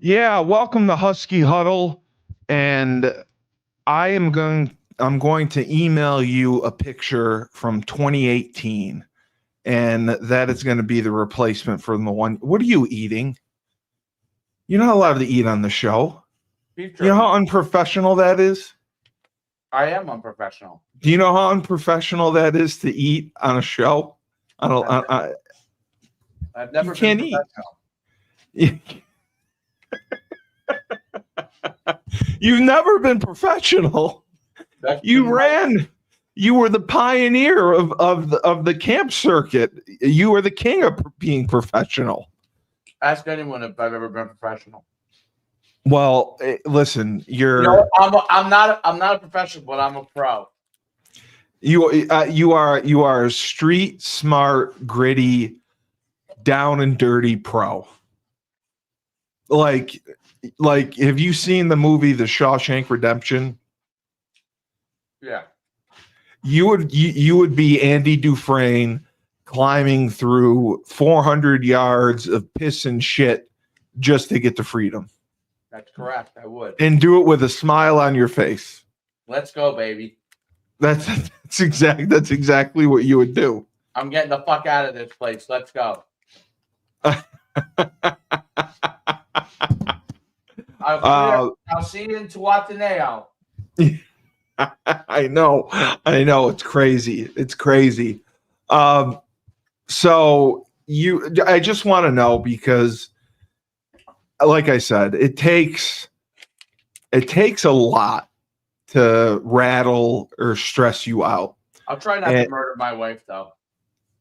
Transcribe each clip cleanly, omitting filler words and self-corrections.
Yeah, welcome to Husky Huddle, and I'm going to email you a picture from 2018, and that is going to be the replacement for the one. What are you eating? You're not allowed to eat on the show. Beef You know jerky. how unprofessional that is? I am unprofessional. Do you know how unprofessional that is to eat on a show? I've never You can't been eat. professional. You've never been professional. You were the pioneer of the camp circuit. You were the king of being professional. Ask anyone if I've ever been professional. Well, listen, I'm not a professional, but I'm a pro. you are a street smart, gritty, down and dirty pro. Like have you seen the movie The Shawshank Redemption? Yeah. You would be Andy Dufresne climbing through 400 yards of piss and shit just to get to freedom. That's correct. I would. And do it with a smile on your face. Let's go, baby. That's exactly what you would do. I'm getting the fuck out of this place. Let's go. I'll see you in Tuataneo. I know. It's crazy. So I just want to know, because like I said, it takes a lot to rattle or stress you out. I'll try not to murder my wife, though.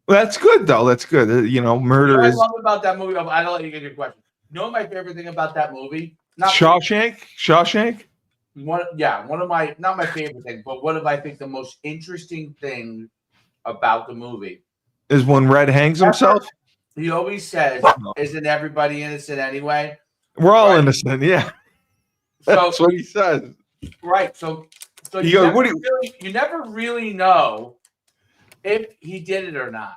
That's good, though. That's good. Murder is. What I love about that movie. I don't let you get your question. You know my favorite thing about that movie? Shawshank? One of my, not my favorite thing, but one of I think the most interesting thing about the movie is when Red hangs himself. He always says, "Isn't everybody innocent anyway?" We're all innocent, yeah. That's what he says. Right. So you never really know if he did it or not.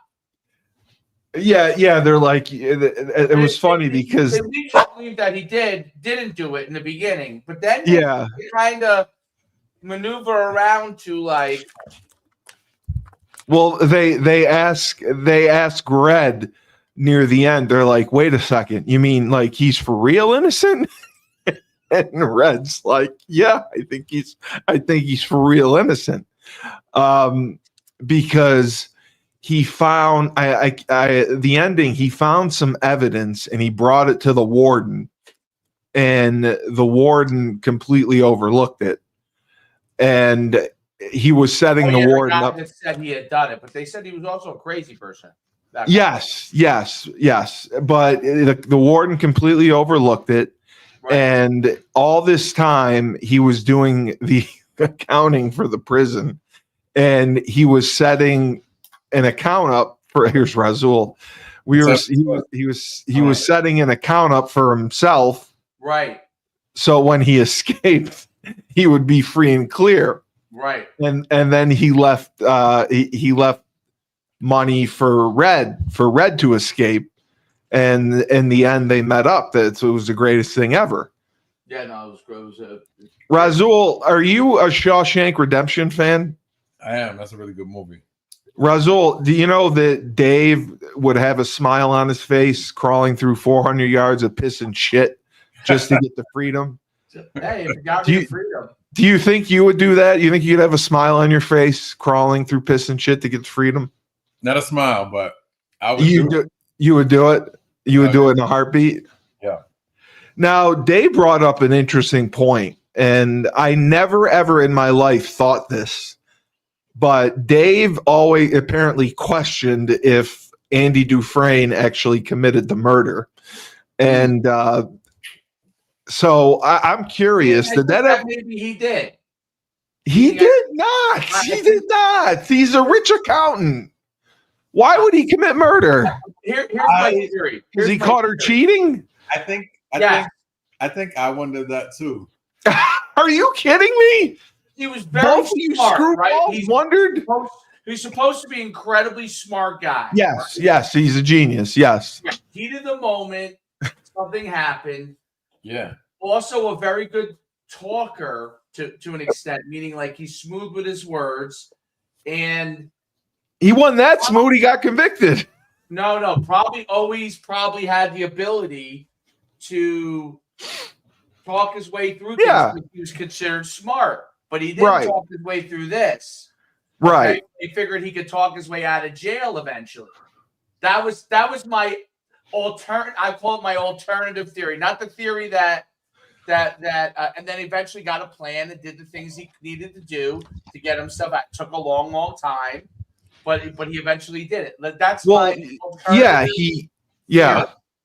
Yeah. They're like, it was funny because they lead to believe that he didn't do it in the beginning, but then they kind of maneuver around to like. Well, they ask Red near the end. They're like, wait a second, you mean like he's for real innocent? And Red's like, yeah, I think he's for real innocent, because he found the ending. He found some evidence and he brought it to the warden, and the warden completely overlooked it. And he was setting the warden up. That said he had done it, but they said he was also a crazy person. Yes. But the warden completely overlooked it. Right. And all this time he was doing the accounting for the prison, and he was setting an account up for. Here's Razul. He was setting an account up for himself. Right. So when he escaped, he would be free and clear. Right. And then he left. He left money for Red to escape. And in the end, they met up. It was the greatest thing ever. Yeah, no, it was Razul, are you a Shawshank Redemption fan? I am. That's a really good movie. Razul, do you know that Dave would have a smile on his face crawling through 400 yards of piss and shit just to get to freedom? Hey, if you got me freedom. Do you think you would do that? You think you'd have a smile on your face crawling through piss and shit to get to freedom? Not a smile, but I would You would do it? You would do it in a heartbeat? Yeah. Now, Dave brought up an interesting point, and I never, ever in my life thought this, but Dave always apparently questioned if Andy Dufresne actually committed the murder. And so I'm curious. Maybe he did. He did not. He did not. He's a rich accountant. Why would he commit murder? Here's my theory. Is he caught her cheating? I think I wondered that too. Are you kidding me? He was very smart, right? He's wondered. He's supposed to be an incredibly smart guy. Yes, he's a genius. Yes. Heat of the moment, something happened. Yeah. Also a very good talker to an extent, meaning like he's smooth with his words. And he wasn't that smooth. He got convicted. No, probably had the ability to talk his way through things because he was considered smart, but he didn't talk his way through this. Right. Okay? He figured he could talk his way out of jail eventually. That was my I call it my alternative theory, not the theory that and then eventually got a plan and did the things he needed to do to get himself out. It took a long, long time, but he eventually did it. That's my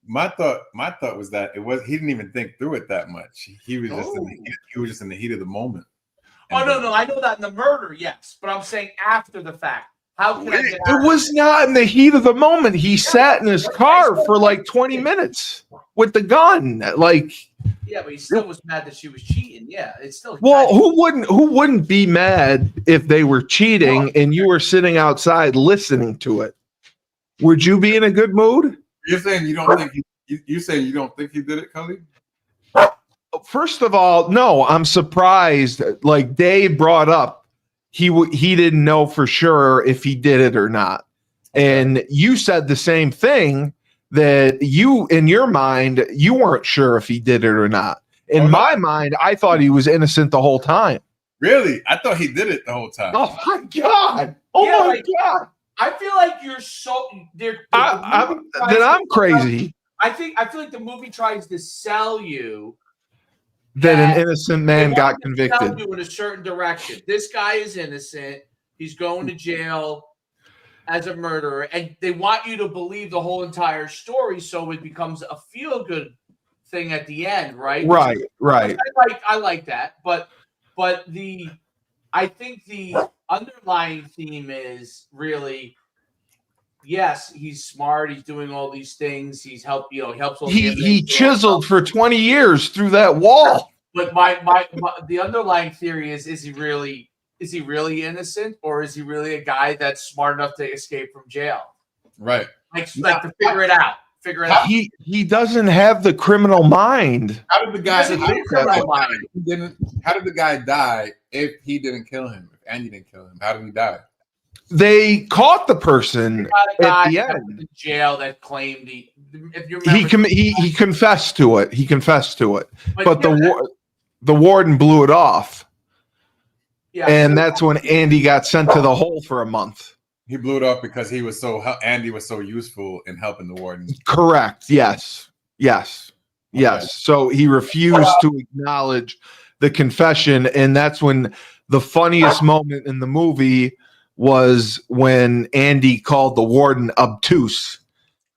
My thought was that he didn't even think through it that much. He was just in the heat of the moment. Oh no, I know that in the murder, yes, but I'm saying after the fact. How can I get out it was not in the heat of the moment. He sat in his car for like 20 minutes with the gun. Like, yeah, but he still was mad that she was cheating. Yeah, it's still. Well, who wouldn't be mad if they were cheating and you were sitting outside listening to it? Would you be in a good mood? You're saying you don't think you saying you don't think he did it, Cully? First of all, no, I'm surprised. Like Dave brought up, he didn't know for sure if he did it or not. And you said the same thing, that you, in your mind, you weren't sure if he did it or not. In my mind, I thought he was innocent the whole time. Really? I thought he did it the whole time. Oh my God. God. I feel like you're so then I'm crazy. I feel like the movie tries to sell you that an innocent man got convicted. You in a certain direction. This guy is innocent. He's going to jail as a murderer, and they want you to believe the whole entire story, so it becomes a feel-good thing at the end, right? Right. I like that, but I think the underlying theme is really, yes, he's smart. He's doing all these things. He's helped. Helps. He chiseled for 20 years through that wall. But the underlying theory is he really innocent, or is he really a guy that's smart enough to escape from jail? Right. Like to figure it out. He doesn't have the criminal mind. How did the guy die if he didn't kill him? If Andy didn't kill him, how did he die? They caught the person at the end. In jail that claimed if you remember, he confessed to it. He confessed to it, but the warden blew it off. Yeah, and that's when Andy got sent to the hole for a month. He blew it off because Andy was so useful in helping the warden. Correct. Yes. So he refused to acknowledge the confession, and that's when the funniest moment in the movie was when Andy called the warden obtuse.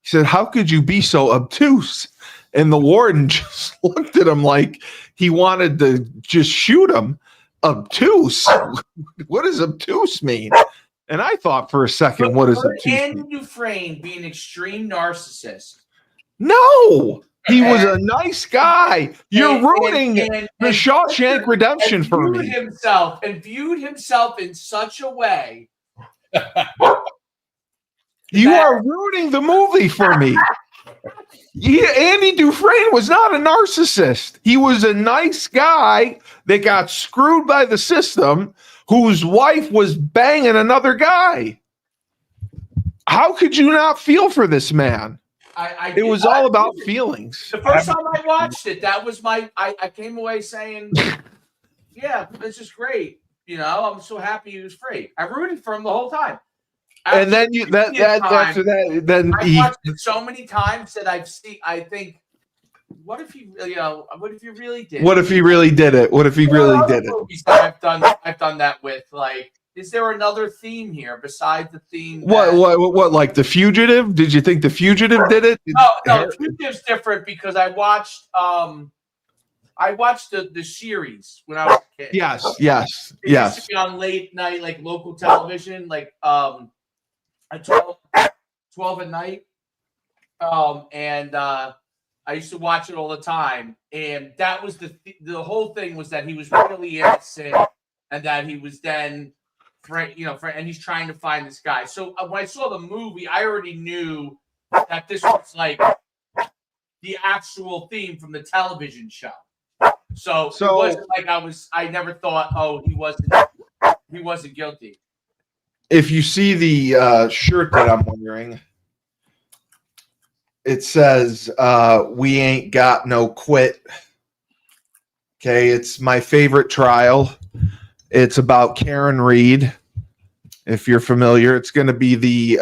He said, "How could you be so obtuse?" And the warden just looked at him like he wanted to just shoot him. Obtuse? What does obtuse mean? And I thought for a second, what does obtuse mean? Andy Dufresne be an extreme narcissist? No, he was a nice guy. You're ruining the Shawshank Redemption for me. Viewed himself in such a way. You are ruining the movie for me. Andy Dufresne was not a narcissist. He was a nice guy that got screwed by the system, whose wife was banging another guy. How could you not feel for this man? It was all about feelings. The first time I watched it, that was I came away saying, yeah, this is great. I'm so happy he was free. I rooted for him the whole time. And then after that, then I watched it so many times that I think, what if he really did it? What if he really did it? What if he really did it? I've done that with, like, is there another theme here besides the theme? What, like The Fugitive? Did you think The Fugitive did it? No, The Fugitive's different because I watched the series when I was a kid. Yes. It used to be on late night, like local television, like at 12 at night. And I used to watch it all the time. And that was the whole thing was that he was really innocent, and that he was then, and he's trying to find this guy. So when I saw the movie, I already knew that this was like the actual theme from the television show. So it wasn't like I never thought, oh, he wasn't guilty. If you see the shirt that I'm wearing, it says, "We ain't got no quit." Okay, it's my favorite trial. It's about Karen Reed. If you're familiar, it's going to be the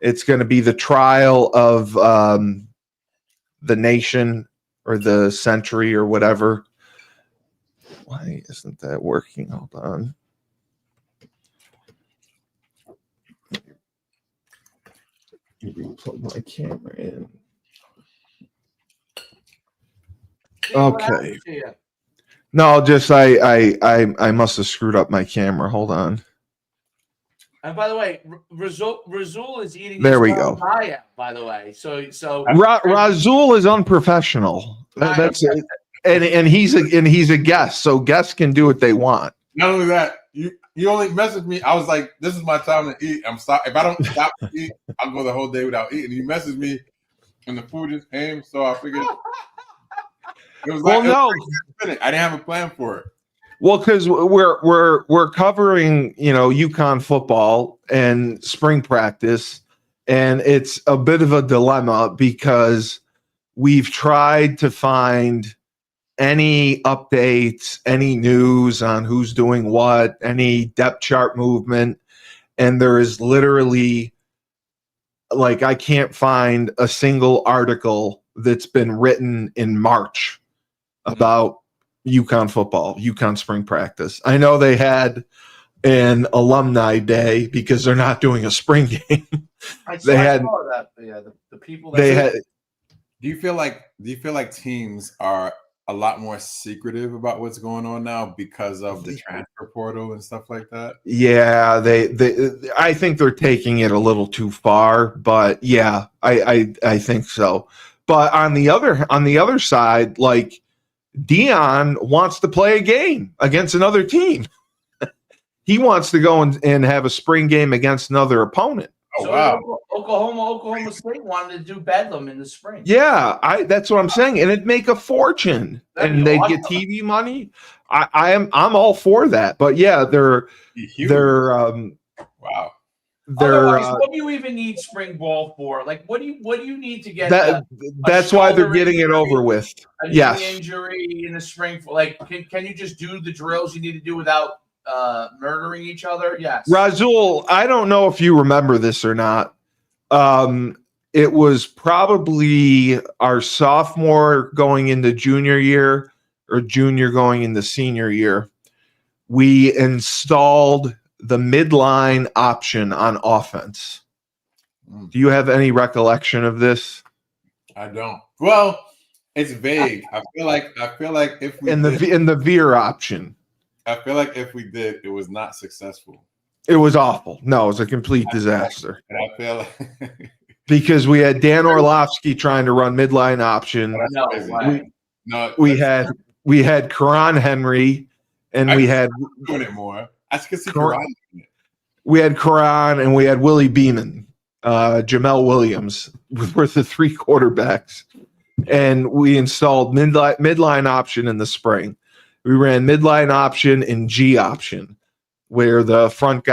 it's going to be the trial of the nation or the century or whatever. Why isn't that working? Hold on. Plug my camera in. Okay. No, just I must have screwed up my camera. Hold on. And by the way, Razul is eating. There we go. By the way, so Razul is unprofessional. That's it. And he's a guest, so guests can do what they want. Not only that, you only messaged me. I was like, "This is my time to eat." I'm sorry if I don't stop to eat. I'll go the whole day without eating. You messaged me, and the food just came, so I figured it was like I didn't have a plan for it. Well, because we're covering Yukon football and spring practice, and it's a bit of a dilemma because we've tried to find any updates, any news on who's doing what, any depth chart movement, and there is literally I can't find a single article that's been written in March about Yukon football, Yukon spring practice. I know they had an alumni day because they're not doing a spring game. The people that they had. Do you feel like teams are a lot more secretive about what's going on now because of the transfer portal and stuff like that? Yeah, I think they're taking it a little too far, but yeah, I think so. But on the other side, Dion wants to play a game against another team. He wants to go and have a spring game against another opponent. Oh, wow. Oklahoma State wanted to do Bedlam in the spring. Yeah, that's what I'm saying, and it'd make a fortune, and they'd get TV money. I'm all for that, but yeah, they're wow. Otherwise, what do you even need spring ball for? What do you need to get that? That's why they're getting it over with. A knee injury in the spring. Can you just do the drills you need to do without murdering each other? Yes. Razul, I don't know if you remember this or not. It was probably our sophomore going into junior year or junior going into senior year. We installed the midline option on offense. Do you have any recollection of this? I don't. Well, it's vague. I feel like if we in the veer option. I feel like if we did, it was not successful. It was awful. No, it was a complete disaster. And I feel like because we had Dan Orlovsky trying to run midline option. We had Karan Henry, and we had doing it more. I could see Karan. We had Karan, and we had Willie Beeman, Jamel Williams were the three quarterbacks, and we installed midline option in the spring. We ran midline option and G option, where the front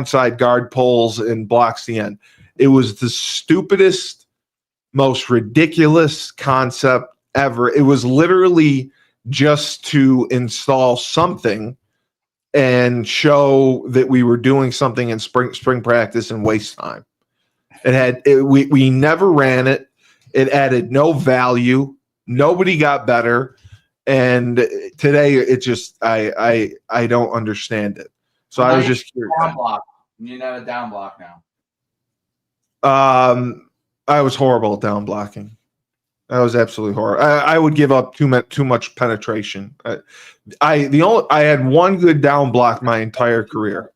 side guard pulls and blocks the end. It was the stupidest, most ridiculous concept ever. It was literally just to install something and show that we were doing something in spring practice and waste time. We never ran it. It added no value. Nobody got better. And today it just I don't understand it. So I was just curious. Down block. You're not a down block now. I was horrible at down blocking. I was absolutely horrible. I would give up too much penetration. I had one good down block my entire career.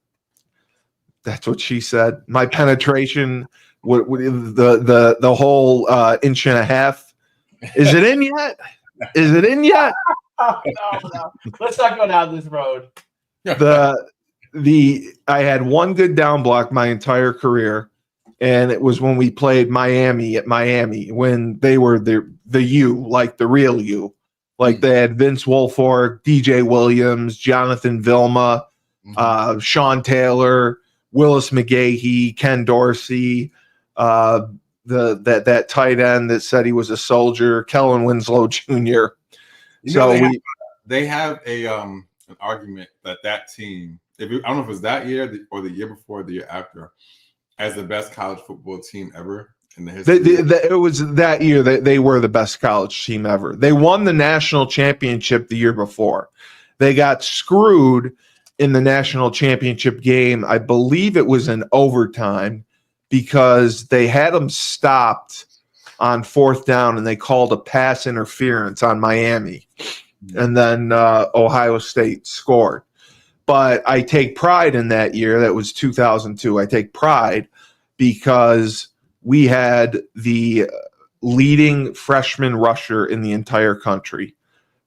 That's what she said. My penetration, the whole inch and a half. Is it in yet? Is it in yet? No. Let's not go down this road. I had one good down block my entire career, And it was when we played Miami at Miami, when they were the U, like the real U. Like they had Vince Wilfork, DJ Williams, Jonathan Vilma, Sean Taylor, Willis McGahee, Ken Dorsey, that tight end that said he was a soldier, Kellen Winslow Jr. They have an argument that team, I don't know if it was that year or the year before, the year after, as the best college football team ever in the history. It was that year that they were the best college team ever. They won the national championship the year before. They got screwed in the national championship game. I believe it was in overtime because they had them stopped on 4th down and they called a pass interference on Miami. And then Ohio State scored. But I take pride in that year. That was 2002. I take pride because we had the leading freshman rusher in the entire country,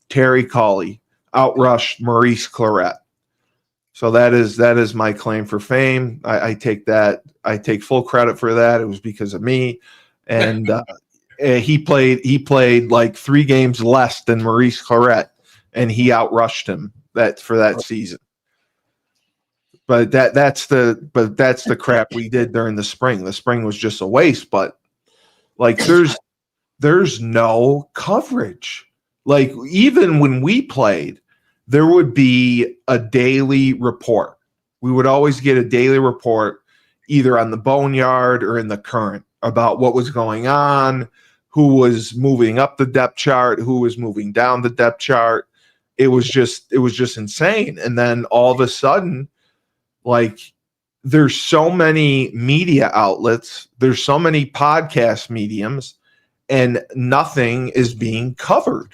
Terry Colley, outrushed Maurice Claret. So that is my claim for fame. I take that. I take full credit for that. It was because of me. And he played like 3 games less than Maurice Claret, and he outrushed him for that season. But that's the crap we did during the spring. The spring was just a waste. But like there's no coverage. Like even when we played, there would be a daily report. We would always get a daily report either on the Boneyard or in the Current about what was going on, who was moving up the depth chart, who was moving down the depth chart. It was just insane. And then all of a sudden, like there's so many media outlets, there's so many podcast mediums, and nothing is being covered.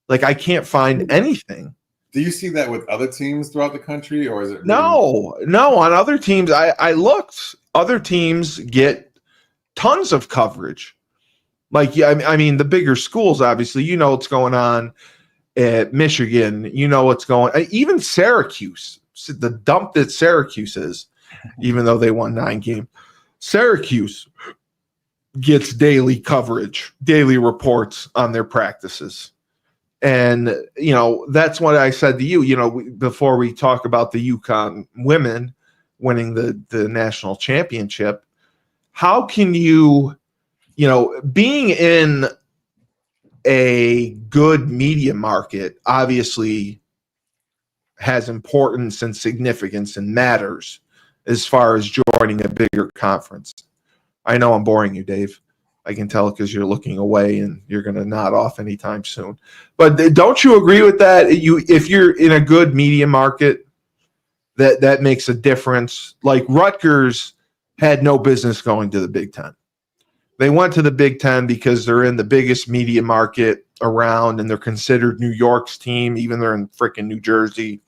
Like I can't find anything. Do you see that with other teams throughout the country, or is it? No. On other teams, I looked. Other teams get tons of coverage. Like, yeah, I mean, the bigger schools, obviously, you know what's going on at Michigan. You know what's going. Even Syracuse, the dump that Syracuse is, even though they won 9 games, Syracuse gets daily coverage, daily reports on their practices. And, you know, that's what I said to you, you know, before we talk about the Yukon women winning the national championship. How can you know, being in a good media market obviously has importance and significance and matters as far as joining a bigger conference. I know I'm boring you, Dave. I can tell because you're looking away and you're going to nod off anytime soon. But don't you agree with that? If you're in a good media market, that makes a difference. Like Rutgers had no business going to the Big Ten. They went to the Big Ten because they're in the biggest media market around, and they're considered New York's team, even they're in freaking New Jersey.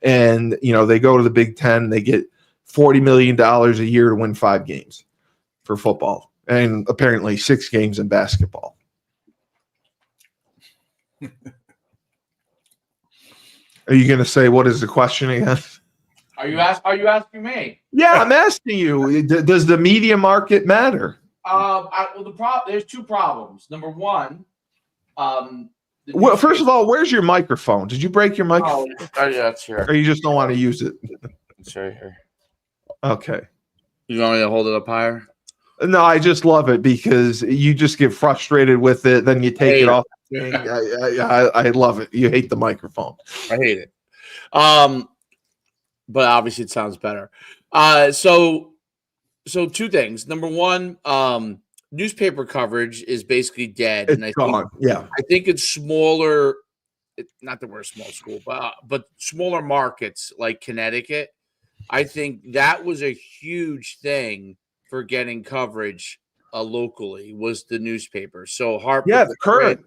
And, you know, they go to the Big Ten, they get $40 million a year to win 5 games for football. And apparently 6 games in basketball. Are you going to say, what is the question again? Are you asking me? Yeah, I'm asking you. Does the media market matter? There's 2 problems. Number one, well, first of all, where's your microphone? Did you break your microphone? Oh, yeah, it's here. Or you just don't want to use it? It's right here. Okay. You want me to hold it up higher? No, I just love it because you just get frustrated with it, then you take it off. I love it. You hate the microphone. I hate it. But obviously it sounds better. So 2 things. Number one, newspaper coverage is basically dead. It's gone. I think it's smaller. Not that we're a small school, but smaller markets like Connecticut. I think that was a huge thing for getting coverage locally was the newspaper. So Harper, the Current,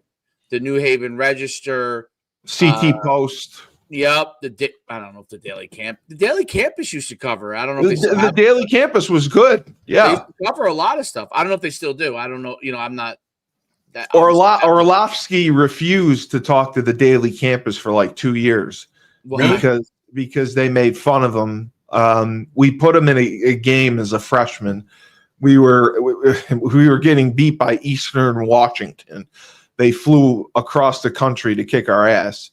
the New Haven Register, CT Post. Yep, I don't know if the Daily Campus used to cover. I don't know if the Daily Campus was good. Yeah, they used to cover a lot of stuff. I don't know if they still do. I don't know. You know, I'm not. Orlovsky refused to talk to the Daily Campus for like 2 years because they made fun of him. We put him in a game as a freshman we were getting beat by Eastern Washington. They flew across the country to kick our ass.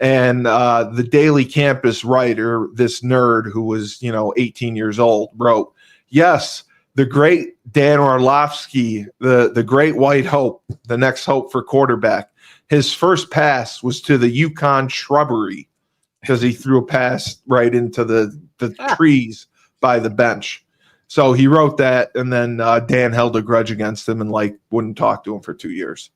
And the Daily Campus writer, this nerd who was, 18 years old, wrote, yes, the great Dan Orlovsky, the great white hope, the next hope for quarterback. His first pass was to the Yukon shrubbery because he threw a pass right into the trees by the bench. So he wrote that, and then Dan held a grudge against him and wouldn't talk to him for 2 years.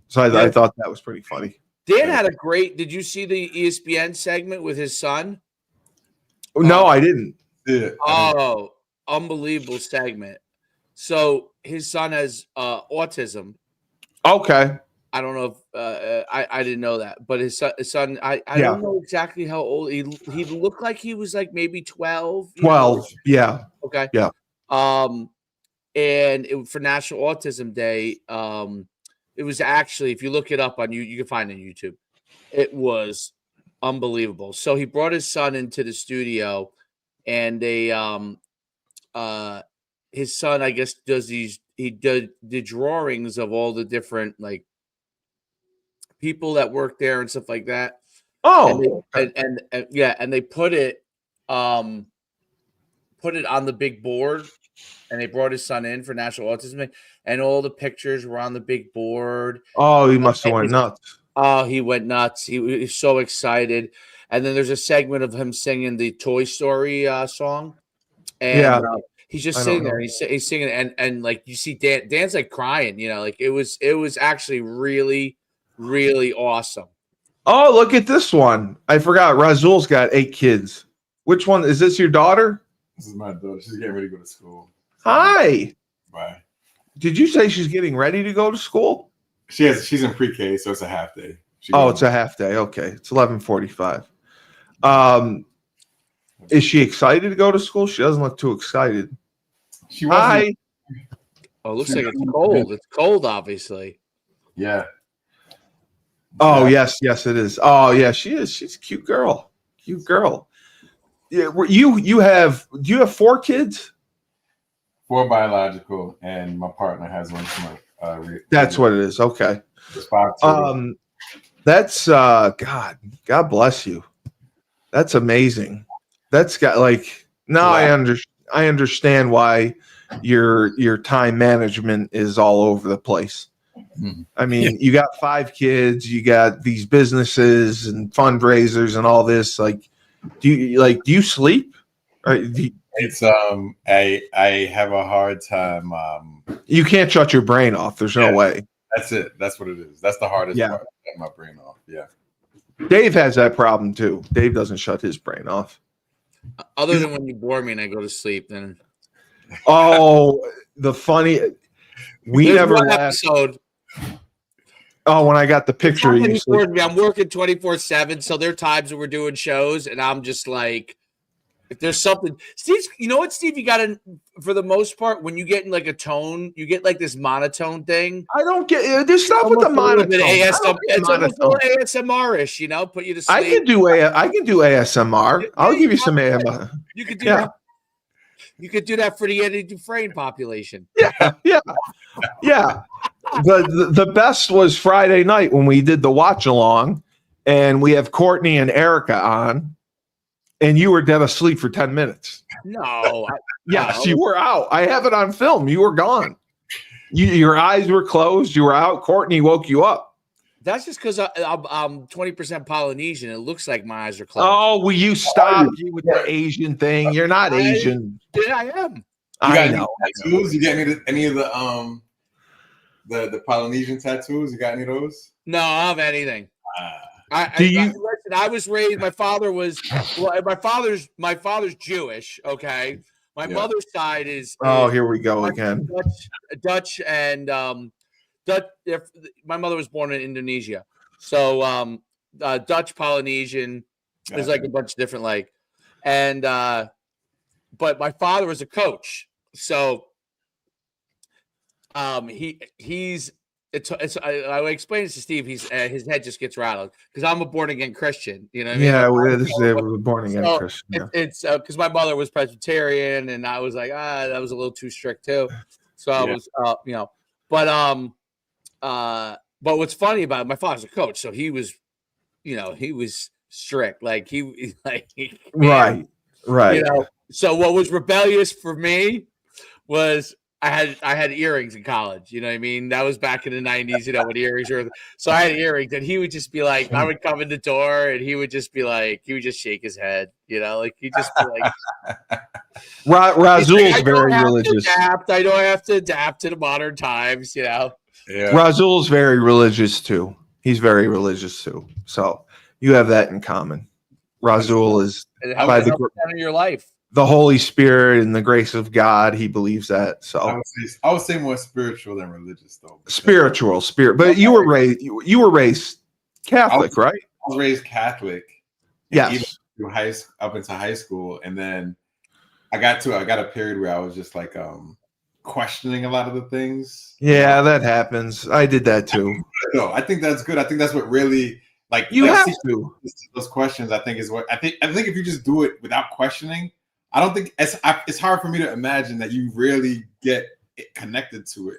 So I thought that was pretty funny. Dan had a great. Did you see the ESPN segment with his son? No, I didn't. Yeah. Oh, unbelievable segment. So his son has autism. Okay. I don't know if I didn't know that, but his son I don't know exactly how old he looked like. He was like maybe 12. 12. Yeah. Okay. Yeah. And for National Autism Day, it was actually, if you look it up on you can find it on YouTube. It was unbelievable. So he brought his son into the studio, and his son, I guess, he did the drawings of all the different people that work there and stuff like that. Oh, and they put it on the big board, and they brought his son in for National Autism Day, and all the pictures were on the big board. Oh, he must have went nuts. Oh, he went nuts. He was so excited. And then there's a segment of him singing the Toy Story song. And he's just sitting there. He's singing, and you see Dan's crying, it was actually really, really awesome. Oh, look at this one. I forgot. Razul's got 8 kids. Which one? Is this your daughter? This is my daughter. She's getting ready to go to school. Hi. Bye. Did you say she's getting ready to go to school? She's in pre-K, so it's a half day. It's a half day. Okay. It's 11:45. Is she excited to go to school? She doesn't look too excited. Hi. Oh, it looks like it's cold. It's cold, obviously. Yeah. Oh, yes, it is. Oh, yeah, she is. She's a cute girl. Cute girl. Yeah, do you have 4 kids? 4 biological, and my partner has one from That's what it is. Okay. There's 5 total. That's God bless you. That's amazing. That's got now I understand why your time management is all over the place. Mm-hmm. I mean, you got 5 kids, you got these businesses and fundraisers and all this. Do you sleep? It's I have a hard time. You can't shut your brain off. There's no way. That's it. That's what it is. That's the hardest part. Shutting my brain off. Yeah. Dave has that problem too. Dave doesn't shut his brain off. Other than when you bore me and I go to sleep, then. Oh, the funny. We There's never one laughed. episode. Oh, when I got the picture, I'm working 24/7, so there are times when we're doing shows, and I'm just like, if there's something, Steve, you know what, Steve, you got to, for the most part, when you get in a tone, you get this monotone thing. I don't get this stuff with the monotone. It's almost a little ASMR-ish, put you to sleep. I can do ASMR. I'll give you some ASMR. You could do that. You could do that for the Eddie Dufresne population. Yeah. The best was Friday night when we did the watch along, and we have Courtney and Erica on, and you were dead asleep for 10 minutes. No. Yes, you were out. I have it on film. You were gone. Your eyes were closed. You were out. Courtney woke you up. That's just because I'm 20% Polynesian. It looks like my eyes are closed. Oh, will you stop with the Asian thing? You're not Asian. I am. I know. Tattoos? You got any of the Polynesian tattoos? You got any of those? No, I don't have anything. Listen, I was raised. My father was. Well, my father's Jewish. Okay, my mother's side is. Oh, here we go again. Dutch and Dutch. My mother was born in Indonesia, so Dutch Polynesian. There's a bunch of different but my father was a coach, so he's I explain this to Steve. His head just gets rattled because I'm a born again Christian. You know what I mean? Yeah, Like, we're born again so Christian. Yeah. it's because my mother was Presbyterian, and I was like, that was a little too strict too. So I was, but what's funny about it, my father's a coach, so he was, he was strict. Like man, Right. So what was rebellious for me was I had earrings in college. You know what I mean? That was back in the 90s, when earrings were. So I had earrings, and he would just be like, I would come in the door, and he would just be like, he would just shake his head, like he'd just be like. Razul's very religious. I know I have to adapt to the modern times, Yeah. Razul's very religious too. He's very religious too. So you have that in common. Razul is by the of your life. The Holy Spirit and the grace of God. He believes that. So I would say more spiritual than religious, though. Spiritual. But you were raised Catholic, right? I was raised Catholic. Yes. Even up into high school, and then I got a period where I was just like questioning a lot of the things. Yeah, that happens. I did that too. No, I think that's good. I think that's what really you have to. Those questions, I think, is what I think if you just do it without questioning, I don't think it's hard for me to imagine that you really get connected to it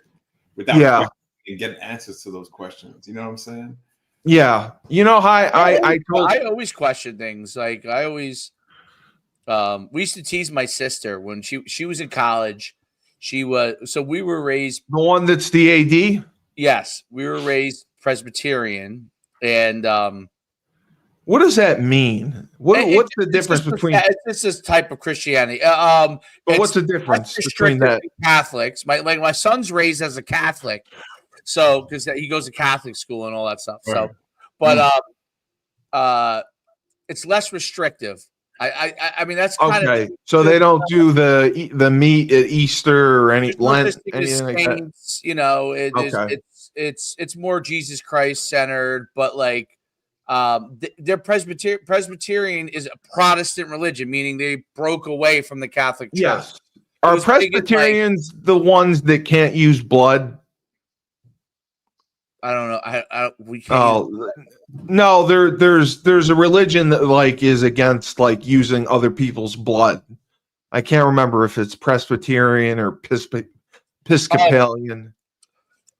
without questioning and getting answers to those questions. You know what I'm saying? Yeah. I always question things. Like I always we used to tease my sister when she was in college. We were raised the one that's the AD? Yes, we were raised Presbyterian. And what does that mean? What's the difference between this is type of Christianity? But what's the difference between that? Catholics, my son's raised as a Catholic, so because he goes to Catholic school and all that stuff. Right. So, but it's less restrictive. I mean that's kind of so they don't do the meat at Easter or any Lent, anything like that. It's more Jesus Christ centered, but like their Presbyterian is a Protestant religion, meaning they broke away from the Catholic Church. Yes. Are Presbyterians the ones that can't use blood? I don't know. We can't. No, there's a religion that is against using other people's blood. I can't remember if it's Presbyterian or Episcopalian.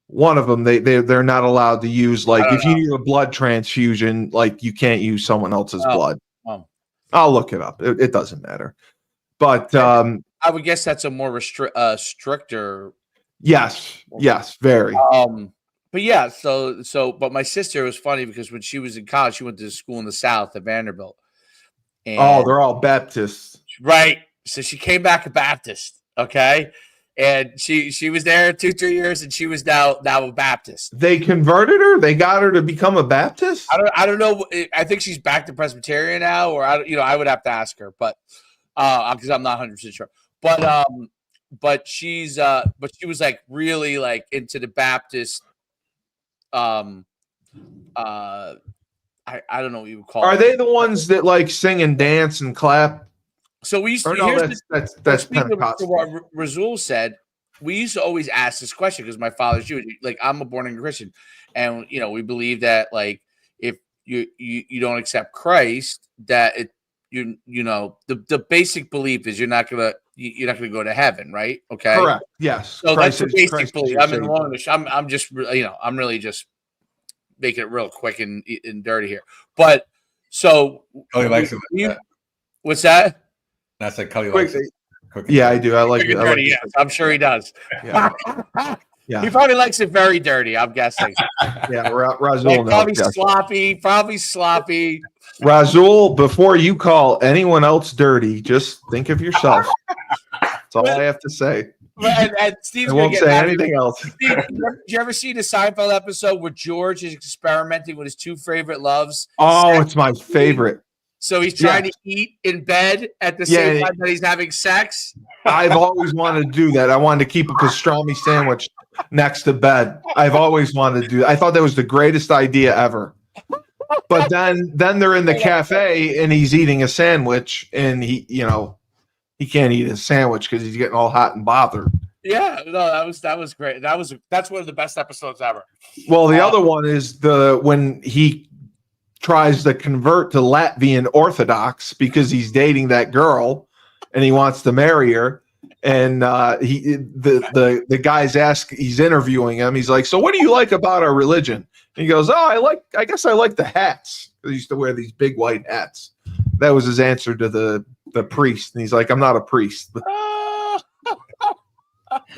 One of them, they're not allowed to use if you need a blood transfusion, you can't use someone else's blood. I'll look it up. It doesn't matter. But I would guess that's a more stricter. Yes, very. But yeah, but my sister was funny because when she was in college, she went to school in the South at Vanderbilt. And, they're all Baptists, right? So she came back a Baptist. Okay. And she was there 2-3 years, and she was now a Baptist. They converted her. They got her to become a Baptist. I don't know. I think she's back to Presbyterian now, or I would have to ask her, but because I'm not 100% sure. But she was really into the Baptist. I don't know what you would call. Are they the ones that sing and dance and clap? So we used to. That's Pentecostal. What Razul said. We used to always ask this question because my father's Jewish. I'm a born again Christian, and we believe that if you don't accept Christ, that the basic belief is you're not gonna go to heaven, right? Okay, correct. Yes. So that's the basic belief. I'm just I'm really just making it real quick and dirty here, but so what's that? That's Cully likes it. Yeah, I do. I like it. Dirty, yes. I'm sure he does. Yeah. Yeah. He probably likes it very dirty, I'm guessing. Yeah, Razul. Probably sloppy. Razul, before you call anyone else dirty, just think of yourself. That's all I have to say. And Steve's I won't say anything else. Steve, did you ever see the Seinfeld episode where George is experimenting with his two favorite loves? Oh, it's my favorite. So he's trying to eat in bed at the same time that he's having sex? I've always wanted to do that. I wanted to keep a pastrami sandwich next to bed. I've always wanted to do that. I thought that was the greatest idea ever. But then they're in the cafe and he's eating a sandwich and he can't eat a sandwich because he's getting all hot and bothered. Yeah, no, that was great. That's one of the best episodes ever. Well, the other one is when he tries to convert to Latvian Orthodox because he's dating that girl and he wants to marry her. And the guy's he's interviewing him. He's like, "So what do you like about our religion?" And he goes, I guess I like the hats. He used to wear these big white hats. That was his answer to the priest. And he's like, "I'm not a priest."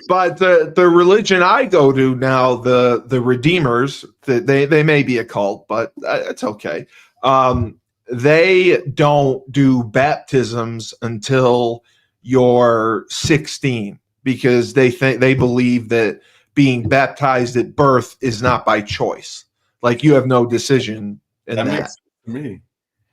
But the religion I go to now, the Redeemers, they may be a cult, but it's okay. They don't do baptisms until you're 16 because they believe that being baptized at birth is not by choice. Like you have no decision in that. Makes sense to me.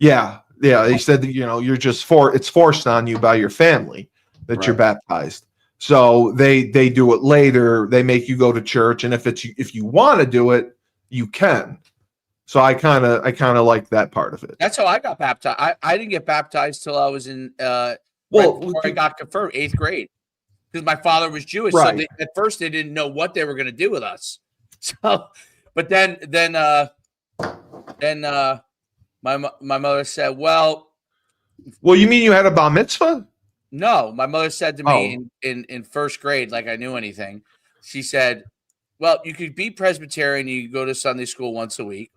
Yeah. They said that you're just it's forced on you by your family that you're baptized. So they do it later. They make you go to church, and if you want to do it, you can. So I kind of like that part of it. That's how I got baptized. I didn't get baptized till I was in before I got confirmed, 8th grade, because my father was Jewish. Right. So at first they didn't know what they were going to do with us. So, but then my mother said, "Well, you mean you had a bar mitzvah?" No, my mother said to me in 1st grade, like I knew anything. She said, "Well, you could be Presbyterian, you could go to Sunday school once a week,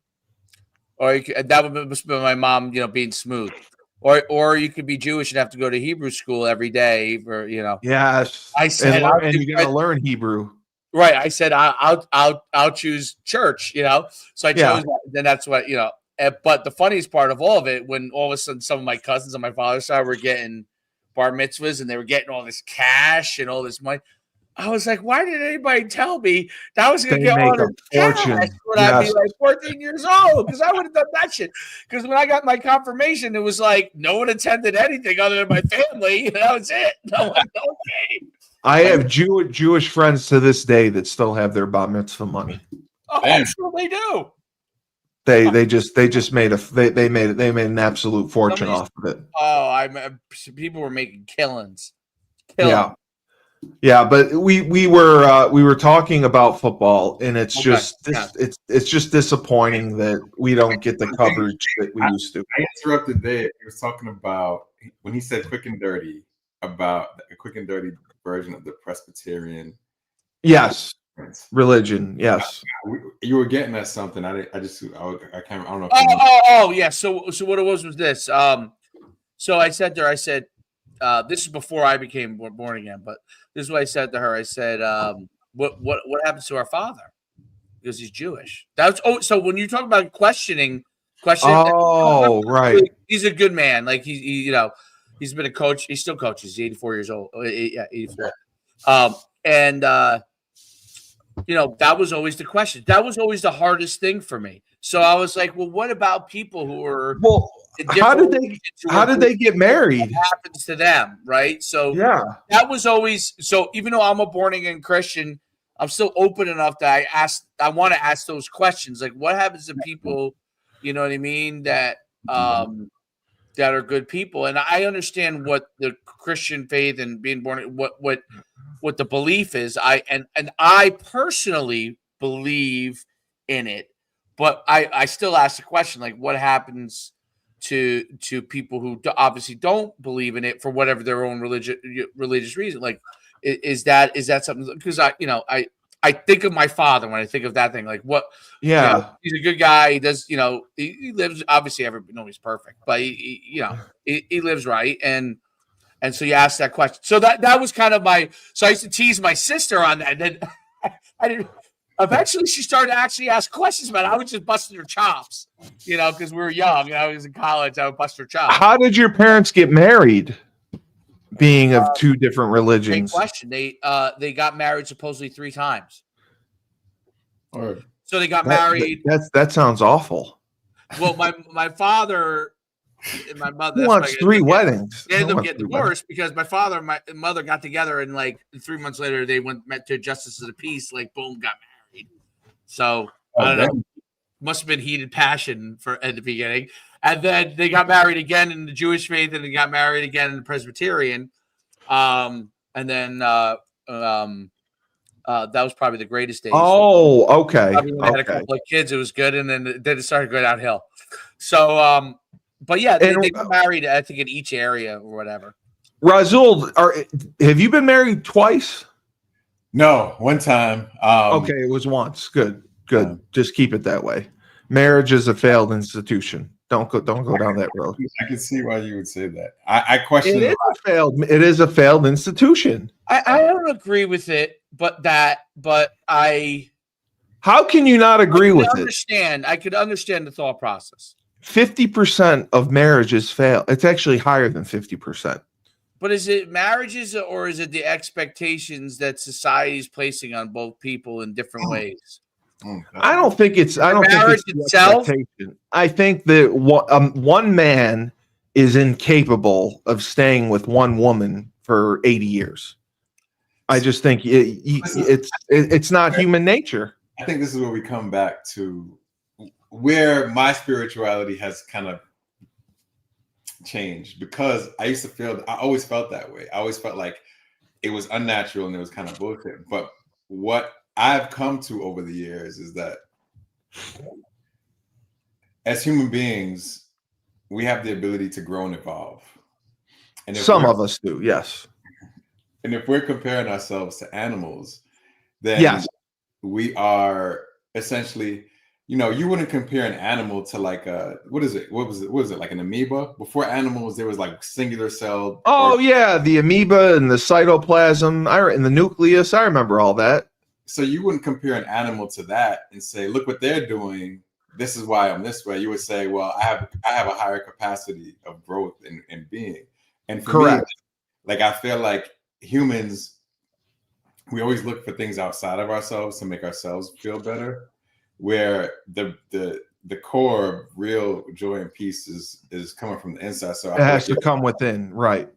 or that would be my mom, being smooth, or you could be Jewish and have to go to Hebrew school every day for Yes, I said, and you're gonna learn Hebrew, right? I said I'll choose church, So I chose that. Then that's what But the funniest part of all of it, when all of a sudden some of my cousins on my father's side were getting bar mitzvahs and they were getting all this cash and all this money, I was like, why didn't anybody tell me that I was going to get all this cash when I'd be like 14 years old? Because I would have done that shit. Because when I got my confirmation, it was like no one attended anything other than my family. And that was it. No one came. I have Jewish friends to this day that still have their bar mitzvah money. Oh, I'm sure they do. They just made an absolute fortune off of it. Oh, people were making killings. Yeah, but we were talking about football, and it's just disappointing that we don't get the coverage that we used to. I interrupted Dave. He was talking about when he said quick and dirty, about a quick and dirty version of the Presbyterian. Yes. Religion, yes. You were getting at something. I can't. I don't know. Oh, yeah. So what it was this. So I said to her, this is before I became born again, but this is what I said to her. I said, what happens to our father? Because he's Jewish. So when you talk about questioning. Oh, right. He's a good man. Like he's been a coach. He still coaches. He's 84 years old. Yeah, 84. That was always the question. That was always the hardest thing for me. So I was like, well, what about people who are how did they get married? What happens to them, right? So that was always even though I'm a born again Christian, I'm still open enough that I want to ask those questions. Like what happens to people, you know what I mean, that that are good people. And I understand what the Christian faith and being born what the belief is. I personally believe in it, but I still ask the question, like what happens to people who obviously don't believe in it for whatever their own religious reason. Like is that something? Because I think of my father when I think of that thing. Like what? Yeah, he's a good guy. He does. He lives. Obviously, everybody knows he's perfect, but he lives right. And so you asked that question. So that was kind of so I used to tease my sister on that. And then I didn't. Eventually, she started to actually ask questions about it. I was just busting her chops, because we were young. And I was in college. I would bust her chops. How did your parents get married? Being of two different religions. Great question. They got married supposedly 3 times. So they got married. That sounds awful. Well, my father and my mother. Who wants 3 weddings? They ended up getting divorced because my father and my mother got together, and like 3 months later they met to justice of the peace. Like boom, got married. So I don't know. Must have been heated passion at the beginning, and then they got married again in the Jewish faith, and they got married again in the Presbyterian. And then That was probably the greatest days. Oh, okay. Probably when I had a couple of kids, it was good, and then it started going downhill. So, but yeah, they got married, I think, in each area or whatever. Razul, have you been married twice? No, one time. Okay, it was once. Good. Just keep it that way. Marriage is a failed institution. Don't go down that road. I can see why you would say that. I question it. It is a failed institution. I don't agree with it, but I. How can you not agree with it? I could understand the thought process. 50% of marriages fail. It's actually higher than 50%. But is it marriages or is it the expectations that society is placing on both people in different ways? I don't think it's marriage itself. I think that one man is incapable of staying with one woman for 80 years. I just think it's not human nature. I think this is where we come back to where my spirituality has kind of changed, because I always felt that way. I always felt like it was unnatural and it was kind of bullshit. But what I've come to over the years is that as human beings, we have the ability to grow and evolve. And some of us do, yes. And if we're comparing ourselves to animals, then yes, we are essentially, you wouldn't compare an animal to like what is it, like an amoeba? Before animals, there was like singular cell. The amoeba and the cytoplasm, and the nucleus. I remember all that. So you wouldn't compare an animal to that and say, look what they're doing. This is why I'm this way. You would say, well, I have a higher capacity of growth and being. And for me, like I feel like humans, we always look for things outside of ourselves to make ourselves feel better, where the core of real joy and peace is coming from the inside. So it has to come within, right?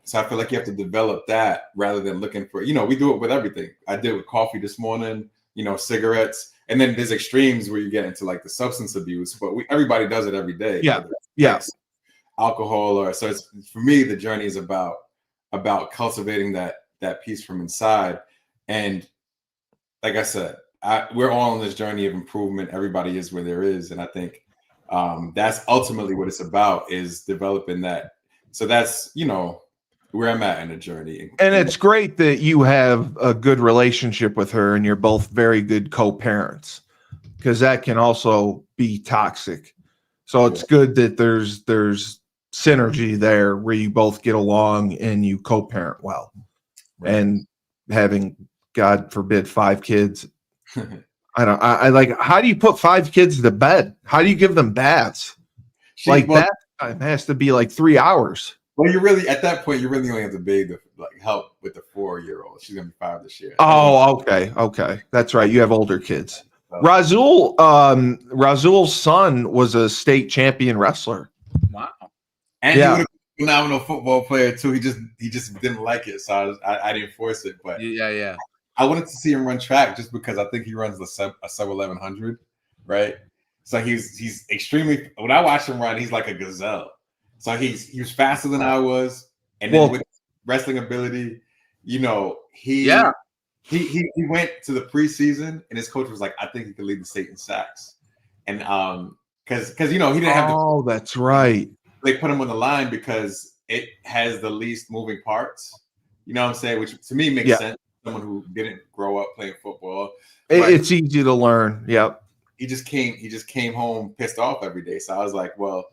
So I feel like you have to develop that rather than looking for, we do it with everything. I did with coffee this morning, cigarettes, and then there's extremes where you get into like the substance abuse, but everybody does it every day. Yeah. Alcohol so it's, for me, the journey is about cultivating that peace from inside. And like I said, we're all on this journey of improvement. Everybody is where there is. And I think that's ultimately what it's about, is developing that. So that's, where I'm at in the journey. And it's great that you have a good relationship with her and you're both very good co-parents, because that can also be toxic. So it's good that there's synergy there where you both get along and you co-parent well. Right. And having, God forbid, 5 kids. I like, how do you put 5 kids to bed? How do you give them baths? That time has to be like 3 hours. Well, you really, at that point, you really only have to bathe help with the 4-year-old. She's gonna be 5 this year. Oh, okay. That's right. You have older kids. Razul's son was a state champion wrestler. Wow. And he was a phenomenal football player too. He just didn't like it, so I didn't force it. But yeah. I wanted to see him run track just because I think he runs a sub 1100, right? So he's extremely. When I watch him run, he's like a gazelle. So he was faster than I was, and then with wrestling ability, he went to the preseason, and his coach was like, I think he could lead the state in sacks, and because he didn't have. Oh, that's right. They put him on the line because it has the least moving parts. You know what I'm saying? Which to me makes sense. Someone who didn't grow up playing football, it's easy to learn. Yep. He just came home pissed off every day. So I was like, well,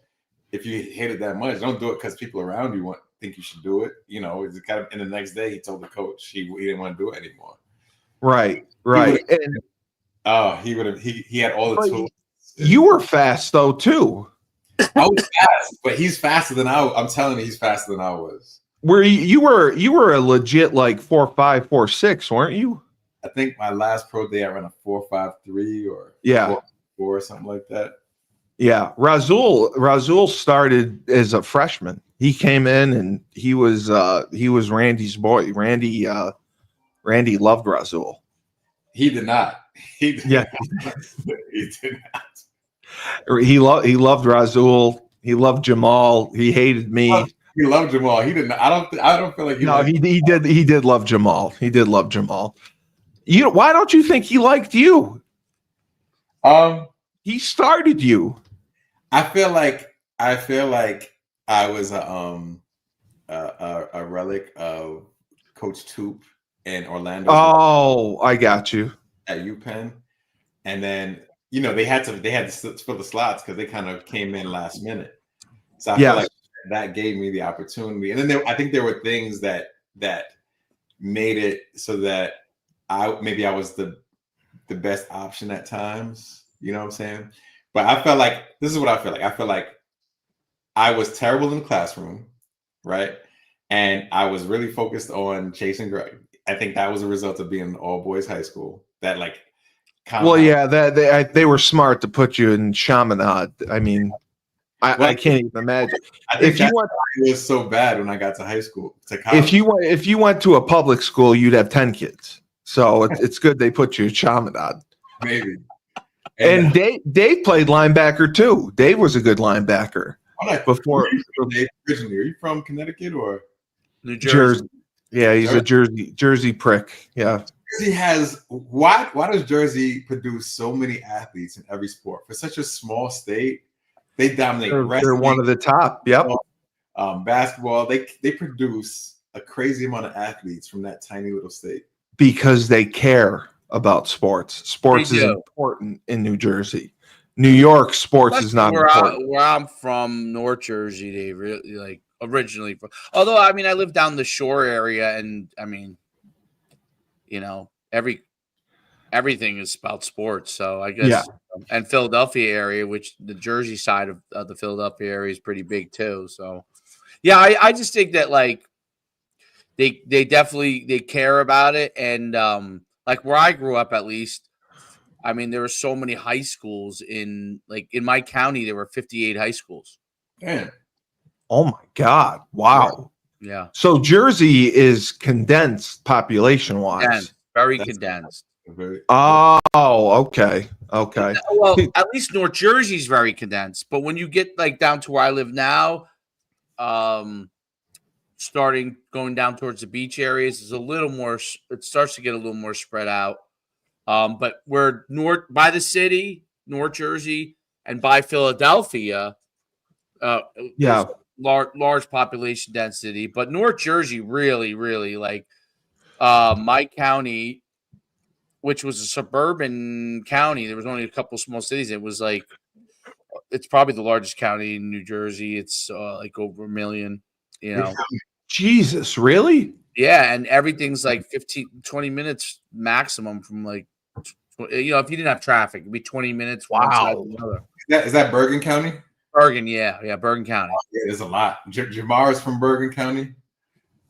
if you hate it that much, don't do it because people around you think you should do it. It's kind of. And the next day, he told the coach he didn't want to do it anymore. Right. He would have. He had all the tools. You were fast though too. I was fast, but he's faster than I'm telling you, he's faster than I was. You were a legit like 4.5, 4.6, weren't you? I think my last pro day I ran a 4.53 or 4.4 or something like that. Yeah, Razul started as a freshman. He came in and he was Randy's boy. Randy loved Razul. He did not. He did not. He loved Razul. He loved Jamal. He hated me. He loved Jamal. He didn't. I don't feel like he. No, liked he did. He did love Jamal. He did love Jamal. Why don't you think he liked you? He started you. I feel like I was a relic of Coach Toop and Orlando. Oh, I got you. At UPenn, and then they had to fill the slots because they kind of came in last minute. So I feel like that gave me the opportunity. And then I think there were things that made it so that I was the best option at times. You know what I'm saying? But I felt like this is what I feel like. I feel like I was terrible in the classroom, right? And I was really focused on chasing grades. I think that was a result of being an all boys high school. That they were smart to put you in Chaminade. I mean, I can't even imagine. I think it was so bad when I got to high school. If you went to a public school, you'd have 10 kids. So it's good they put you in Chaminade. Maybe. And Dave played linebacker too. Dave was a good linebacker. Before Dave, originally, are you from Connecticut or New Jersey? Yeah, he's a Jersey prick. Yeah. Jersey has why does Jersey produce so many athletes in every sport? For such a small state, they dominate. They're one of the top. Yep. Basketball, they produce a crazy amount of athletes from that tiny little state. Because they care about sports. Sports is important in New Jersey. New York, sports is not important. Where I'm from, North Jersey, they really originally. Although, I mean, I live down the shore area, and I mean, everything is about sports. So I guess, and Philadelphia area, which the Jersey side of the Philadelphia area is pretty big too. So, yeah, I just think that they definitely care about it, and where I grew up, at least. I mean, there were so many high schools in my county. There were 58 high schools. Damn. Oh my God! Wow. Yeah. So Jersey is condensed population-wise. Very condensed. Oh, okay. Okay. Well, at least North Jersey is very condensed. But when you get down to where I live now, going down towards the beach areas, is a little more. It starts to get a little more spread out. But we're by the city, North Jersey, and by Philadelphia, large population density. But North Jersey really, really my county, which was a suburban county. There was only a couple small cities. It was it's probably the largest county in New Jersey. It's over 1 million. Jesus, really? Yeah, and everything's 15, 20 minutes maximum from if you didn't have traffic, it'd be 20 minutes. Wow. Is that Bergen County? Bergen, yeah, Bergen County. Yeah, there's a lot. Jamar is from Bergen County.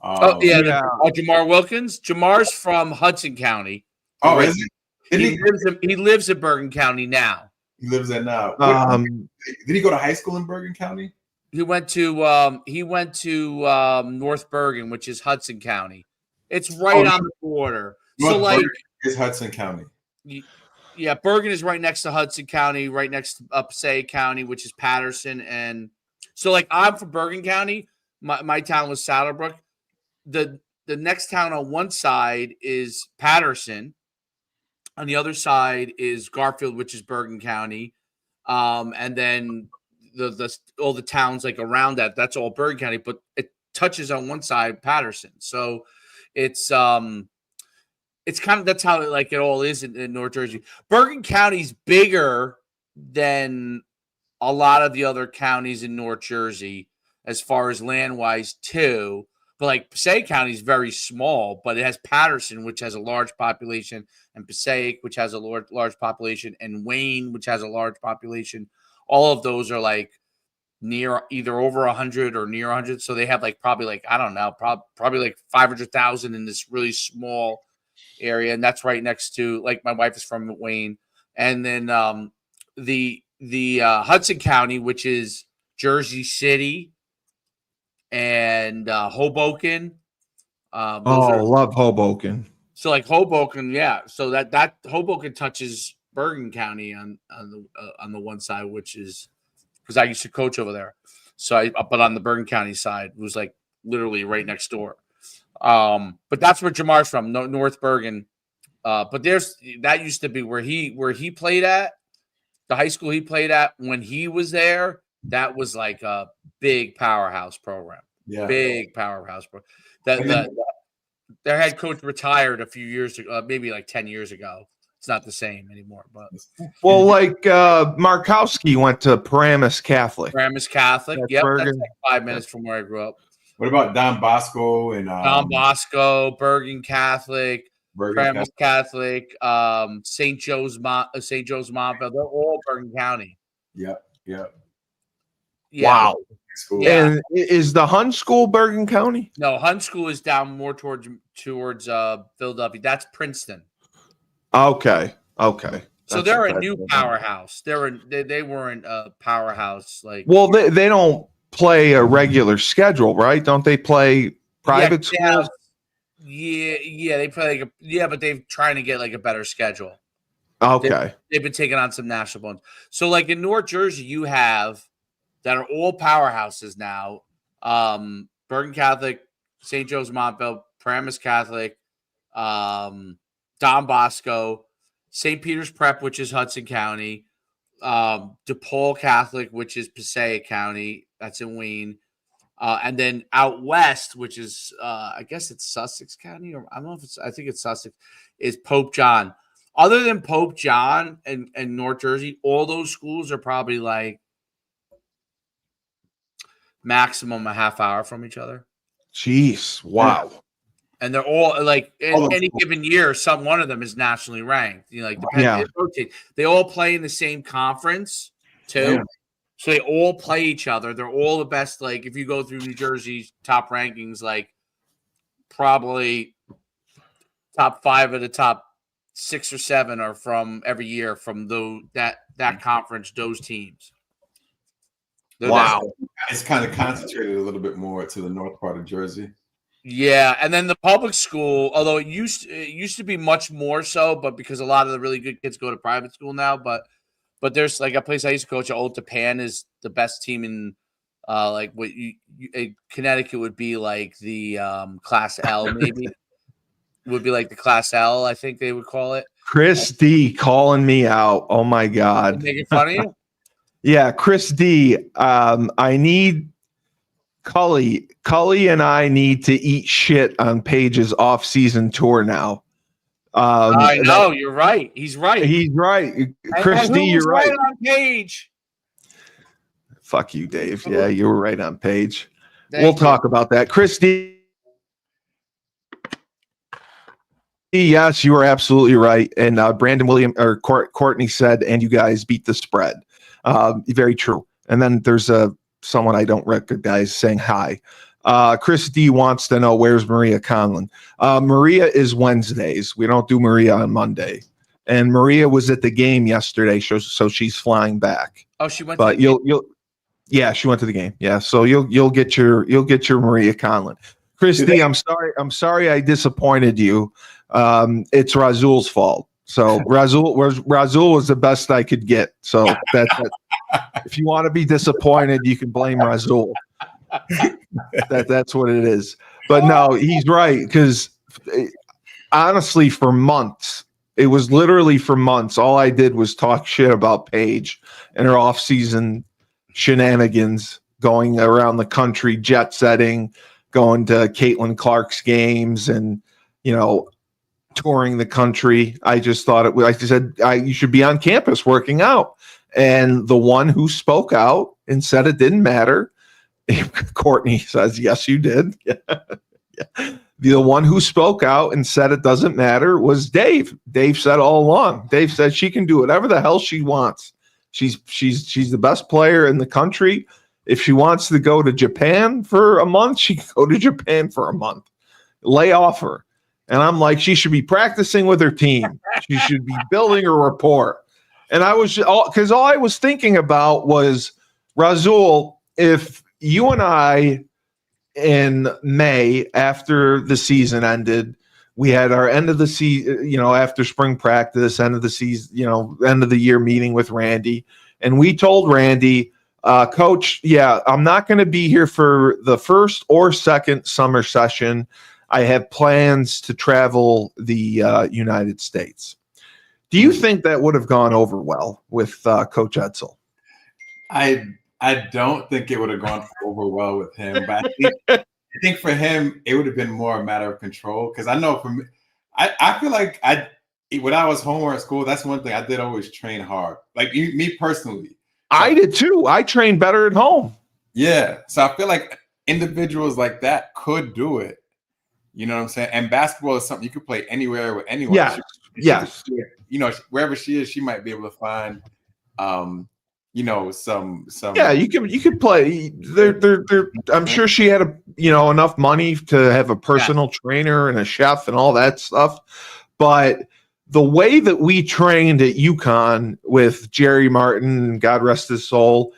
Jamar Wilkins. Jamar's from Hudson County. Oh, is he? He lives in Bergen County now. He lives there now. Did he go to high school in Bergen County? He went to North Bergen, which is Hudson County. It's right on the border. North Bergen is Hudson County. Yeah, Bergen is right next to Hudson County, right next to Passaic County, which is Patterson. And so, I'm from Bergen County. My town was Saddlebrook. The next town on one side is Patterson. On the other side is Garfield, which is Bergen County. And then all the towns around that's all Bergen County, but it touches on one side Patterson. So it's kind of, that's how it all is in North Jersey. Bergen County's bigger than a lot of the other counties in North Jersey as far as land wise too. But Passaic County is very small, but it has Patterson, which has a large population, and Passaic, which has a large population, and Wayne, which has a large population. All of those are near either over 100 or near 100. So they have probably I don't know, probably 500,000 in this really small area, and that's right next to my wife is from Wayne, and then the Hudson County, which is Jersey City and Hoboken. Love Hoboken. So Hoboken, yeah. So that Hoboken touches Bergen County on the one side, which is because I used to coach over there. So but on the Bergen County side, it was like literally right next door. But that's where Jamar's from, North Bergen. But that used to be where he played at, the high school he played at when he was there. That was like a big powerhouse program. Yeah. Big powerhouse program. Their head coach retired a few years ago, maybe like 10 years ago. It's not the same anymore. But well, like Markowski went to Paramus Catholic. Paramus Catholic. That's Yep, Bergen. that's like 5 minutes from where I grew up. What about Don Bosco and Don Bosco, Bergen Catholic, Paramus Catholic, St. Joe's Montville. They're all Bergen County. Yep. Yeah. Wow. School. Yeah. And is the Hun School Bergen County? No, Hun School is down more towards Philadelphia. That's Princeton. Okay. So they're a new powerhouse. They weren't a powerhouse like. Well, they don't play a regular schedule, right? Don't they play private schools? Yeah, they play but they're trying to get like a better schedule. Okay. They've been taking on some national ones. So like in North Jersey, you have that are all powerhouses now. Bergen Catholic, St. Joe's Montville, Paramus Catholic, Don Bosco, St. Peter's Prep, which is Hudson County, DePaul Catholic, which is Passaic County, that's in Wayne, and then out west, which is I guess it's Sussex County, or I don't know if I think it's Sussex, is Pope John. Other than Pope John and North Jersey, all those schools are probably like maximum a half hour from each other. Jeez, wow. And they're all like in any given year, one of them is nationally ranked. You know, like they all play in the same conference too. Yeah. So they all play each other. They're all the best. Like if you go through New Jersey's top rankings, like probably top 5 of the top 6 or 7 are from every year from that conference, those teams. Wow. It's kind of concentrated a little bit more to the north part of Jersey. Yeah, and then the public school, although it used to be much more so, but because a lot of the really good kids go to private school now, but there's like a place I used to coach at Old Tapan is the best team in like what Connecticut would be like the Class L maybe. Would be like the Class L, I think they would call it. Chris D calling me out. Oh my God. Making fun of you? Yeah, Chris D. I need Cully and I need to eat shit on Paige's off-season tour now. I know, you're right. He's right. He's right. Chris D, you're right. On Paige. Fuck you, Dave. Yeah, you were right on Paige. We'll talk about that. Chris D. Yes, you were absolutely right. And Brandon Courtney said, and you guys beat the spread. Very true. And then there's someone I don't recognize saying hi. Chris D wants to know, where's Maria Conlon? Maria is Wednesdays. We don't do Maria on Monday. And Maria was at the game yesterday, so she's flying back. Oh, she went. But yeah, she went to the game. Yeah, so you'll get your Maria Conlon. Chris D, I'm sorry I disappointed you. It's Razul's fault. So Razul was the best I could get. So that if you want to be disappointed, you can blame Razul. That's what it is. But no, he's right, because honestly, for months, it was literally for months, all I did was talk shit about Paige and her off-season shenanigans, going around the country, jet setting, going to Caitlin Clark's games, and touring the country. I just thought it was, I said, you should be on campus working out. And the one who spoke out and said it didn't matter, Courtney says, yes, you did. Yeah. The one who spoke out and said it doesn't matter was Dave. Dave said all along. Dave said she can do whatever the hell she wants. She's the best player in the country. If she wants to go to Japan for a month, she can go to Japan for a month. Lay off her. And I'm like, she should be practicing with her team. She should be building a rapport. And I was, because all I was thinking about was, Razul, if you and I in May, after the season ended, we had our end of the season, after spring practice, end of the season, end of the year meeting with Randy. And we told Randy, Coach, yeah, I'm not going to be here for the first or second summer session. I have plans to travel the United States. Do you think that would have gone over well with Coach Edsel? I don't think it would have gone over well with him, but I think for him it would have been more a matter of control. Because I know for me, I feel like when I was home or at school, that's one thing I did always train hard. Like me personally, I did too. I trained better at home. Yeah, so I feel like individuals like that could do it. You know what I'm saying? And basketball is something you could play anywhere with anyone. Yes. You know, wherever she is, she might be able to find, you know, some. Yeah, you could play. I'm sure she had enough money to have a personal trainer and a chef and all that stuff. But the way that we trained at Yukon with Jerry Martin, God rest his soul,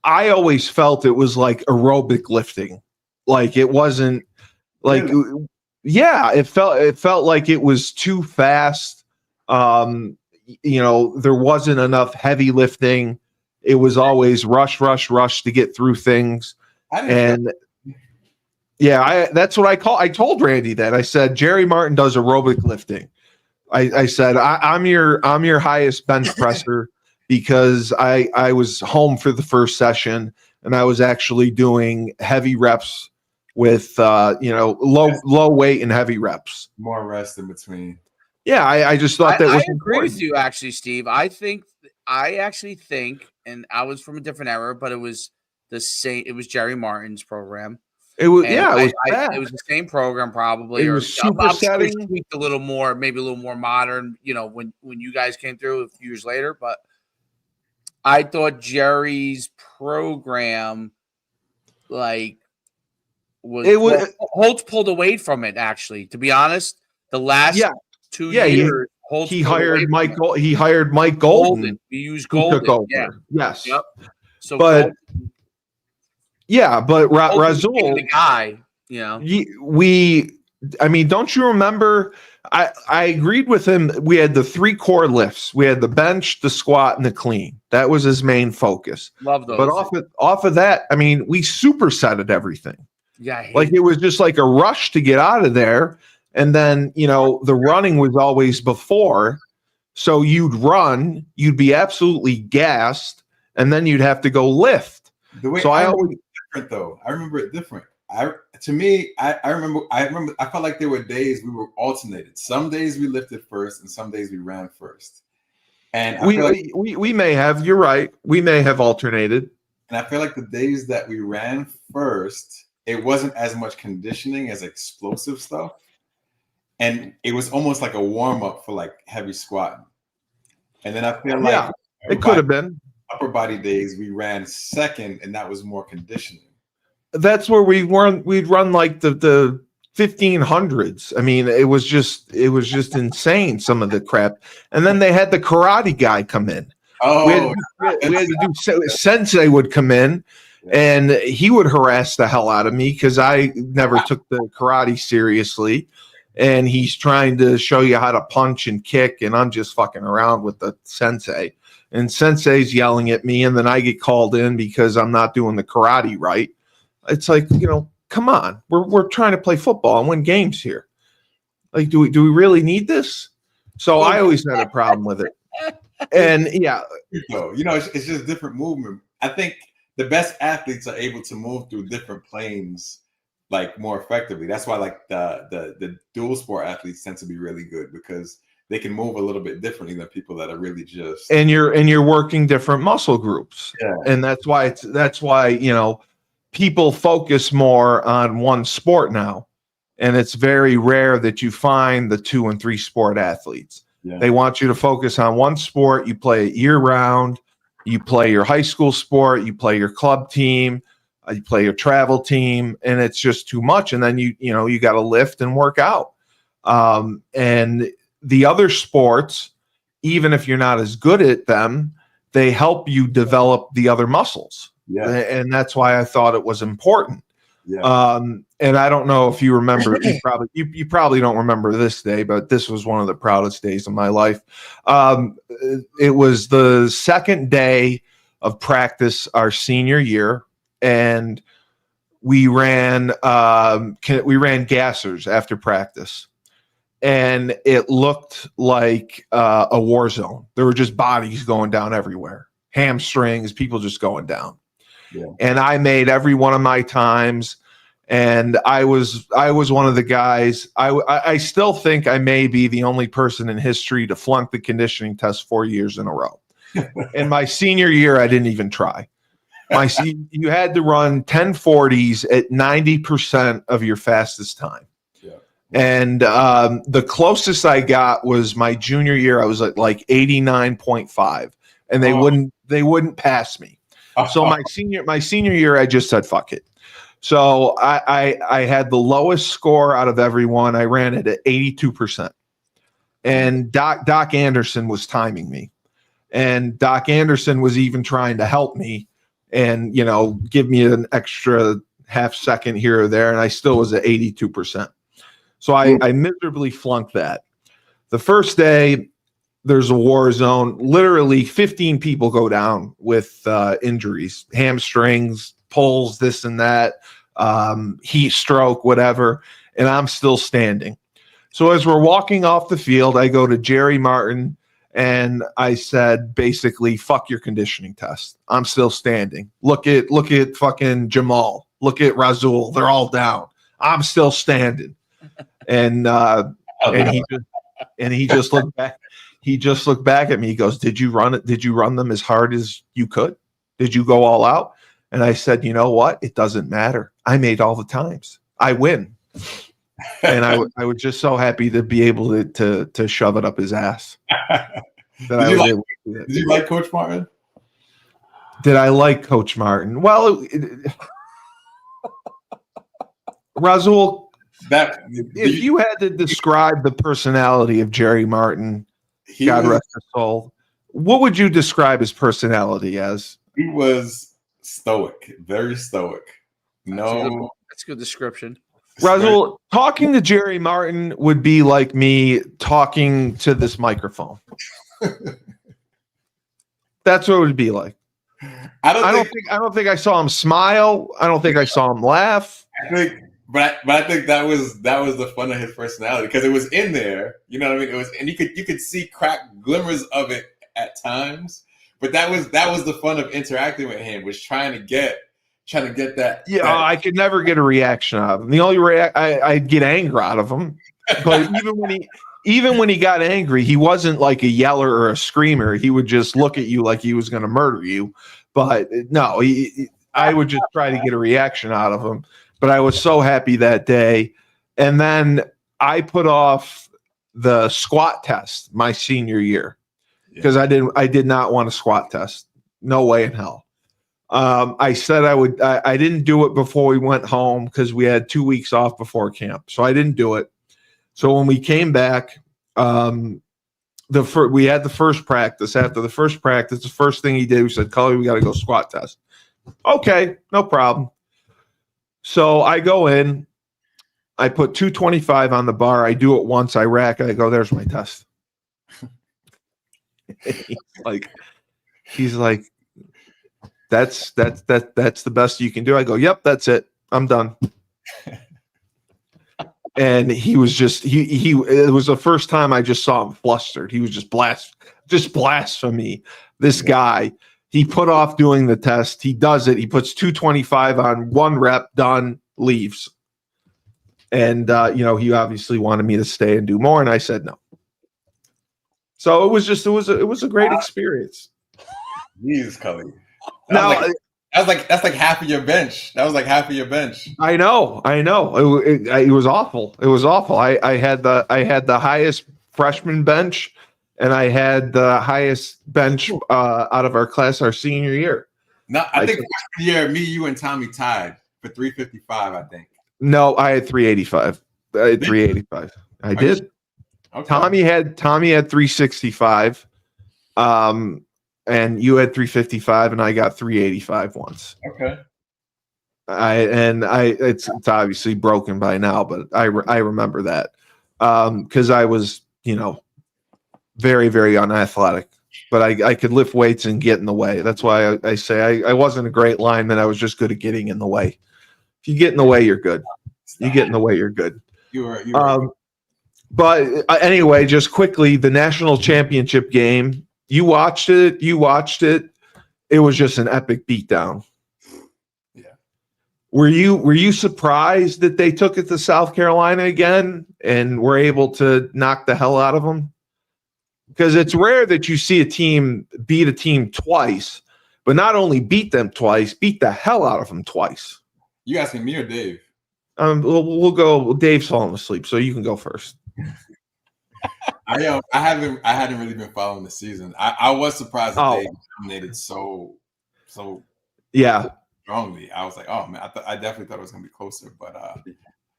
I always felt it was like aerobic lifting. Like it wasn't like. Really? Yeah, it felt like it was too fast. There wasn't enough heavy lifting. It was always rush to get through things. That's what I told Randy that. I said Jerry Martin does aerobic lifting. I said I'm your highest bench presser because I was home for the first session and I was actually doing heavy reps with low weight and heavy reps. More rest in between. Yeah, I just thought that was I agree important. with you, actually, Steve. I actually think, and I was from a different era, but it was the same. It was Jerry Martin's program. It was it was the same program probably. It was supersetting, tweaked a little more, maybe a little more modern. When you guys came through a few years later, but I thought Jerry's program, Holtz pulled away from it. Actually, to be honest, the last 2 years, he hired Mike Golden. He used Golden. Took over. Yeah. Yes. Yep. So, but Razul, the guy. Don't you remember? I agreed with him. We had the 3 core lifts. We had the bench, the squat, and the clean. That was his main focus. Love those. But off of that, we supersetted everything. Yeah, it was just like a rush to get out of there. And then, the running was always before. So you'd run, you'd be absolutely gassed, and then you'd have to go lift. The way I always different though. I remember it different. I remember I felt like there were days we were alternated. Some days we lifted first and some days we ran first. And we may have, you're right. We may have alternated. And I feel like the days that we ran first, it wasn't as much conditioning as explosive stuff. And it was almost like a warm up for like heavy squatting. And then I feel like it could have been upper body days. We ran second, and that was more conditioning. That's where we'd run like the 1500s. it was just insane, some of the crap. And then they had the karate guy come in. We had to do Sensei would come in. And he would harass the hell out of me because I never took the karate seriously. And he's trying to show you how to punch and kick. And I'm just fucking around with the sensei. And sensei's yelling at me. And then I get called in because I'm not doing the karate right. It's like, come on. We're trying to play football and win games here. Like, do we really need this? So I always had a problem with it. And it's just different movement. I think the best athletes are able to move through different planes like more effectively. That's why like the dual sport athletes tend to be really good because they can move a little bit differently than people that are really just and you're working different muscle groups. Yeah. And that's why people focus more on one sport now. And it's very rare that you find the 2 and 3 sport athletes. Yeah. They want you to focus on one sport. You play it year round. You play your high school sport. You play your club team. You play your travel team, and it's just too much. And then you got to lift and work out. And the other sports, even if you're not as good at them, they help you develop the other muscles. Yeah. And that's why I thought it was important. Yeah. And I don't know if you remember, you probably don't remember this day, but this was one of the proudest days of my life. It was the second day of practice our senior year, and we ran gassers after practice, and it looked like a war zone. There were just bodies going down everywhere, hamstrings, people just going down. Yeah. And I made every one of my times, and I was one of the guys. I still think I may be the only person in history to flunk the conditioning test 4 years in a row. In my senior year, I didn't even try. You had to run 1040s at 90% of your fastest time. Yeah. And the closest I got was my junior year. I was at like 89.5, and they wouldn't pass me. So my senior year, I just said fuck it. So I had the lowest score out of everyone. I ran it at 82%, and Doc Anderson was timing me, and Doc Anderson was even trying to help me, and give me an extra half second here or there, and I still was at 82%. So I miserably flunked that. The first day, there's a war zone. Literally 15 people go down with injuries, hamstrings, pulls, this and that, heat stroke, whatever. And I'm still standing. So as we're walking off the field, I go to Jerry Martin and I said, basically, fuck your conditioning test. I'm still standing. Look at fucking Jamal. Look at Razul. They're all down. I'm still standing. And he just looked back. He just looked back at me. He goes, Did you run it? Did you run them as hard as you could? Did you go all out? And I said, you know what? It doesn't matter. I made all the times. I win. And I was just so happy to be able to shove it up his ass. Did you like Coach Martin? Did I like Coach Martin? Well, Razul, if you had to describe the personality of Jerry Martin, God rest his soul, what would you describe his personality as? He was stoic, very stoic. That's a good description. Razul, talking to Jerry Martin would be like me talking to this microphone. That's what it would be like. I don't think I saw him smile. I don't think I saw him laugh. But I think that was the fun of his personality, because it was in there. You know what I mean? It was, and you could see crack glimmers of it at times. But that was the fun of interacting with him, was trying to get that. Yeah, I could never get a reaction out of him. The only I'd get anger out of him. But even when he got angry, he wasn't like a yeller or a screamer. He would just look at you like he was going to murder you. But no, I would just try to get a reaction out of him. But I was so happy that day. And then I put off the squat test my senior year because I did not want a squat test. No way in hell. I said I would. I didn't do it before we went home because we had 2 weeks off before camp. So I didn't do it. So when we came back, we had the first practice. After the first practice, the first thing he did, we said, Cully, we got to go squat test. Okay, no problem. So I go in, I put 225 on the bar. I do it once, I rack it. I go, there's my test. he's like, that's the best you can do. I go, yep, that's it. I'm done. And he was just, it was the first time I just saw him flustered. He was just blasphemy. This guy. He put off doing the test. He does it. He puts 225 on, one rep, done, leaves. And, he obviously wanted me to stay and do more. And I said no. So it was a great experience. Jeez, Cully. That's like half of your bench. That was like half of your bench. I know. It was awful. It was awful. I had the highest freshman bench. And I had the highest bench out of our class our senior year. No, I think freshman year, me, you, and Tommy tied for 355, I think. No, I had 385. I had 385. I did. Okay. Tommy had 365. And you had 355, and I got 385 once. Okay. It's obviously broken by now, but I remember that because I was, very, very unathletic but I could lift weights and get in the way. That's why I say I wasn't a great lineman. I was just good at getting in the way. If you get in the way, you're good. You get in the way, you're good. You were. But anyway, just quickly, the national championship game. You watched it. It was just an epic beatdown. Yeah. Were you surprised that they took it to South Carolina again and were able to knock the hell out of them? Because it's rare that you see a team beat a team twice, but not only beat them twice, beat the hell out of them twice. You asking me or Dave? We'll go. Dave's falling asleep, so you can go first. I hadn't really been following the season. I was surprised that they dominated so strongly. I was like, oh man, I definitely thought it was gonna be closer, but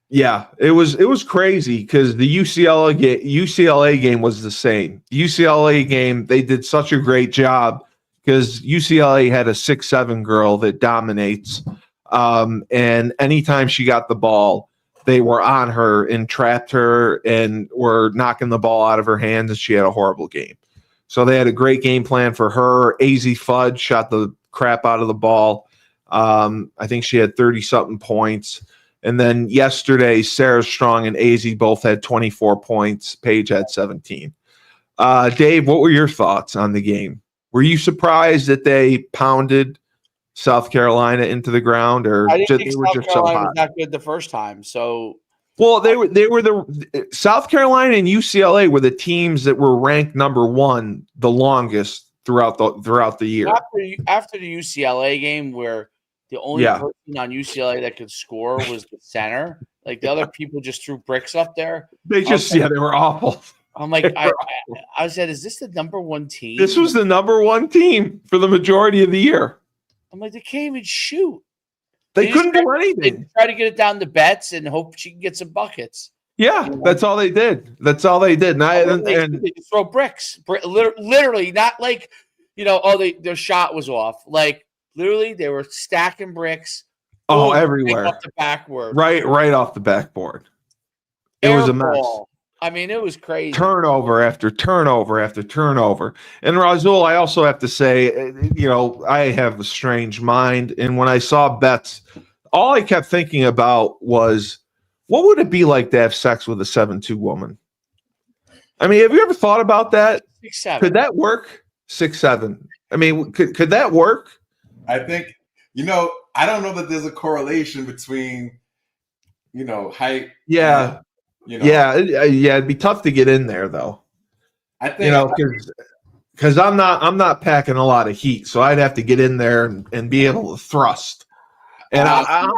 yeah, it was crazy because the UCLA game was the same. The UCLA game, they did such a great job because UCLA had a 6'7" girl that dominates, and anytime she got the ball, they were on her and trapped her and were knocking the ball out of her hands, and she had a horrible game. So they had a great game plan for her. AZ Fudge shot the crap out of the ball. I think she had 30-something points. And then yesterday, Sarah Strong and AZ both had 24 points. Paige had 17. Dave, what were your thoughts on the game? Were you surprised that they pounded South Carolina into the ground, or I didn't think they were South just Carolina so hot? was that good the first time. So, well, they were the South Carolina and UCLA were the teams that were ranked number one the longest throughout the year. After the UCLA game, where the only person on UCLA that could score was the center, like the other people just threw bricks up there. They were awful. I'm like, I said, is this the number one team? This was the number one team for the majority of the year. I'm like, they can't even shoot. They couldn't do anything. They try to get it down to Betts and hope she can get some buckets. Yeah, that's all they did. And they just throw bricks. Literally, not like, their shot was off. Like, literally, they were stacking bricks. Everywhere. Off the backboard. Right off the backboard. It was a mess. I mean, it was crazy. Turnover after turnover after turnover. And Razul, I also have to say, I have a strange mind. And when I saw Betts, all I kept thinking about was, what would it be like to have sex with a 7'2" woman? I mean, have you ever thought about that? 6'7". Could that work? 6'7". I mean, could that work? I think, I don't know that there's a correlation between, height. Yeah. It'd be tough to get in there though. I think because I'm not packing a lot of heat, so I'd have to get in there and be able to thrust. And I'm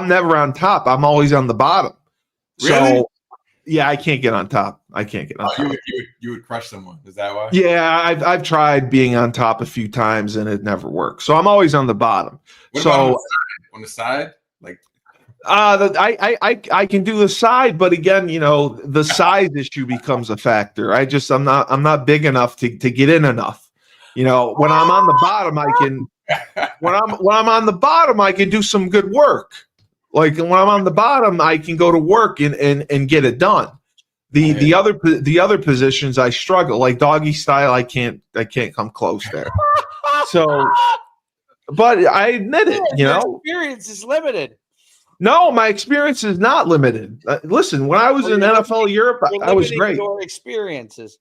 never on top. I'm always on the bottom. Really? So yeah, I can't get on top. Top. You would crush someone. Is that why? Yeah, I've tried being on top a few times and it never works. So I'm always on the bottom. What about on the side? Like I can do the side, but again, the size issue becomes a factor. I'm not big enough to get in enough. When I'm on the bottom, I can. When I'm on the bottom, I can do some good work. Like when I'm on the bottom, I can go to work and get it done. The other positions I struggle, like doggy style. I can't come close there. So, but I admit it. Your experience is limited. No, my experience is not limited. Listen, when I was in NFL Europe, I was great. Your experiences.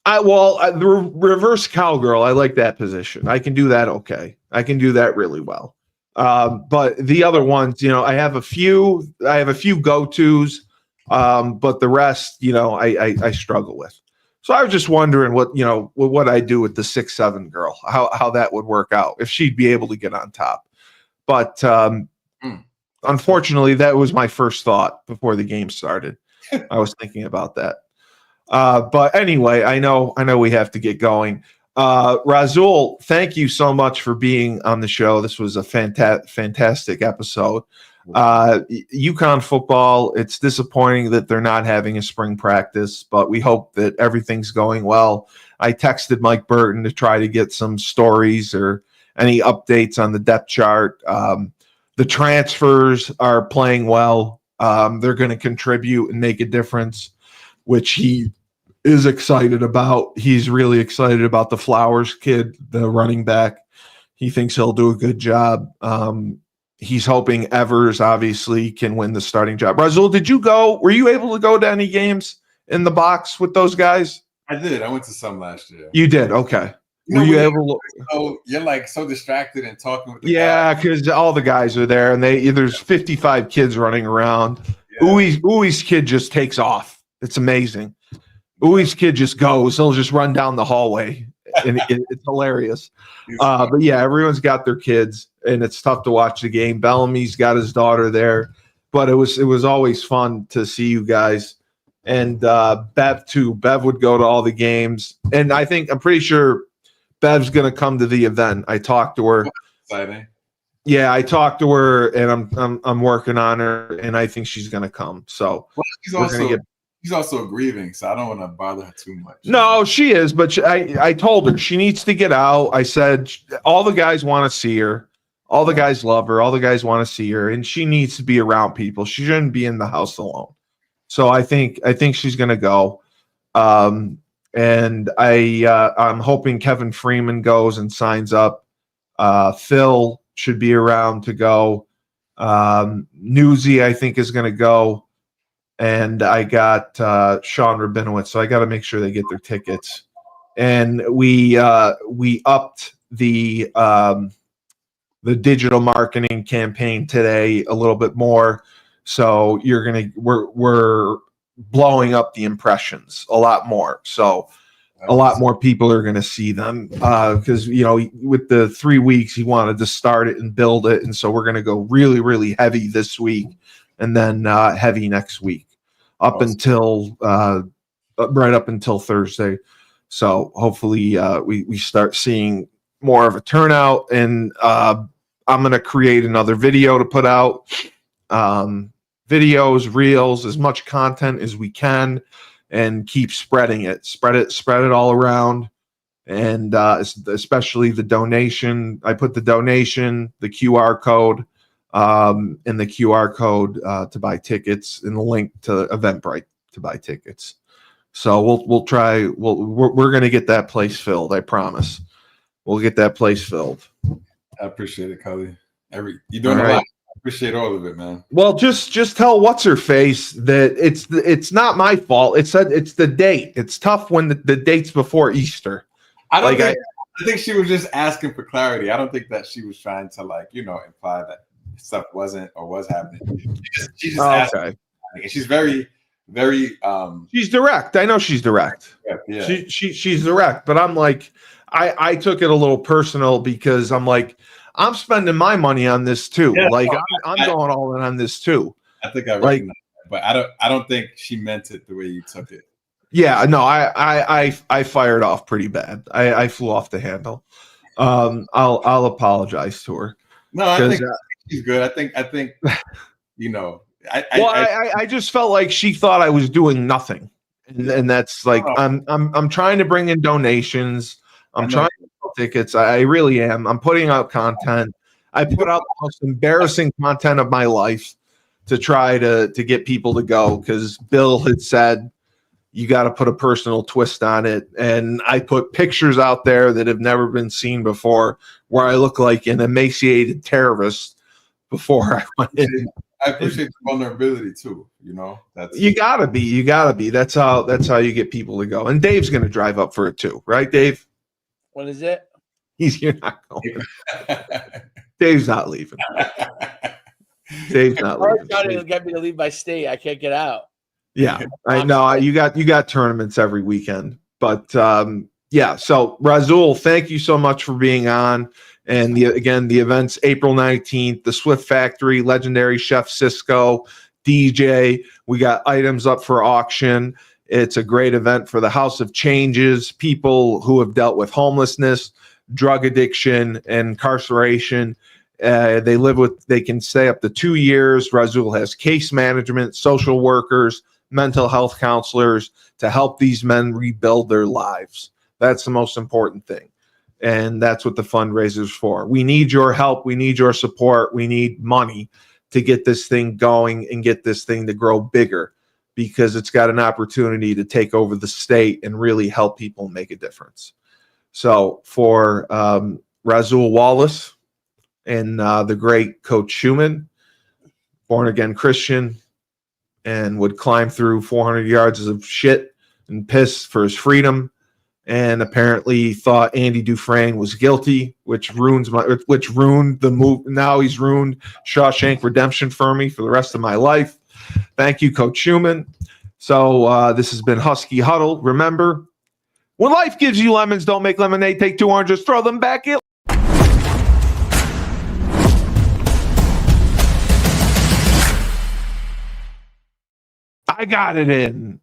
The reverse cowgirl, I like that position. I can do that okay. I can do that really well. But the other ones, I have a few go-tos, but the rest, I struggle with. So I was just wondering what I do with the 6'7" girl, how that would work out if she'd be able to get on top. But unfortunately, that was my first thought before the game started. I was thinking about that. But anyway, I know we have to get going. Razul, thank you so much for being on the show. This was a fantastic episode. Yukon football, it's disappointing that they're not having a spring practice, but we hope that everything's going well. I texted Mike Burton to try to get some stories or any updates on the depth chart. The transfers are playing well. They're going to contribute and make a difference, which he is excited about. He's really excited about the Flowers kid, the running back. He thinks he'll do a good job. He's hoping Evers obviously can win the starting job. Razul, were you able to go to any games in the box with those guys? I did. I went to some last year. You did? Okay. Were you able to? So you're like so distracted and talking with the Yeah, guys. because all the guys are there, and there's 55 kids running around. Yeah. Uwe's kid just takes off. It's amazing. Uwe's kid just goes. He'll just run down the hallway, and it's hilarious. But yeah, everyone's got their kids, and it's tough to watch the game. Bellamy's got his daughter there, but it was always fun to see you guys. And Bev too. Bev would go to all the games, and I'm pretty sure Bev's going to come to the event. I talked to her. Exciting. Yeah, I talked to her, and I'm working on her, and I think she's going to come. So she's also grieving, so I don't want to bother her too much. No, she is, but I told her she needs to get out. I said all the guys want to see her. All the guys love her. All the guys want to see her, and she needs to be around people. She shouldn't be in the house alone. So I think she's going to go. And I'm hoping Kevin Freeman goes and signs up. Phil should be around to go. Newsy, I think, is going to go. And I got Sean Rabinowitz, so I got to make sure they get their tickets. And we upped the digital marketing campaign today a little bit more. So we're blowing up the impressions a lot more. So a lot more people are going to see them because, with the 3 weeks, he wanted to start it and build it. And so we're going to go really, really heavy this week and then heavy next week until right up until Thursday. So hopefully we start seeing more of a turnout, and I'm going to create another video to put out. Videos, reels, as much content as we can, and keep spreading it. Spread it all around, and especially the donation. I put the donation, the QR code, and the QR code to buy tickets, and the link to Eventbrite to buy tickets. So we'll try. We're going to get that place filled. I promise. We'll get that place filled. I appreciate it, Cully. You're doing a lot. Appreciate all of it, man. Well, just tell what's her face that it's not my fault. It's the date. It's tough when the date's before Easter. I think she was just asking for clarity. I don't think that she was trying to imply that stuff wasn't or was happening. She just asked. And she's very, very. She's direct. I know she's direct. Yeah. She's direct, but I'm like, I took it a little personal because I'm like, I'm spending my money on this too. Yeah, I'm going all in on this too. I think I recognize that, but I don't think she meant it the way you took it. Yeah, no, I fired off pretty bad. I flew off the handle. I'll apologize to her. No, I think she's good. I think I just felt like she thought I was doing nothing, and that's like I'm trying to bring in donations. I'm trying to sell tickets. I really am. I'm putting out content. I put out the most embarrassing content of my life to try to get people to go, because Bill had said you got to put a personal twist on it. And I put pictures out there that have never been seen before where I look like an emaciated terrorist before I went in. I appreciate the vulnerability too. That's you gotta be. That's how you get people to go. And Dave's gonna drive up for it too, right, Dave? What is it? You're not going. Dave's not leaving. Dave's not leaving. Trying to get me to leave my state. I can't get out. Yeah, I know. You got tournaments every weekend, but yeah. So Razul, thank you so much for being on. And the event's April 19th. The Swift Factory, legendary chef Cisco, DJ. We got items up for auction. It's a great event for the House of Changes, people who have dealt with homelessness, drug addiction, and incarceration. They can stay up to 2 years. Razul has case management, social workers, mental health counselors to help these men rebuild their lives. That's the most important thing. And that's what the fundraiser's for. We need your help. We need your support. We need money to get this thing going and get this thing to grow bigger. because it's got an opportunity to take over the state and really help people make a difference. So for Razul Wallace and the great Coach Schumann, born again Christian, and would climb through 400 yards of shit and piss for his freedom, and apparently thought Andy Dufresne was guilty, which ruined the move. Now he's ruined Shawshank Redemption for me for the rest of my life. Thank you, Coach Schumann. So this has been Husky Huddle. Remember, when life gives you lemons, don't make lemonade. Take 2 oranges, throw them back in. I got it in.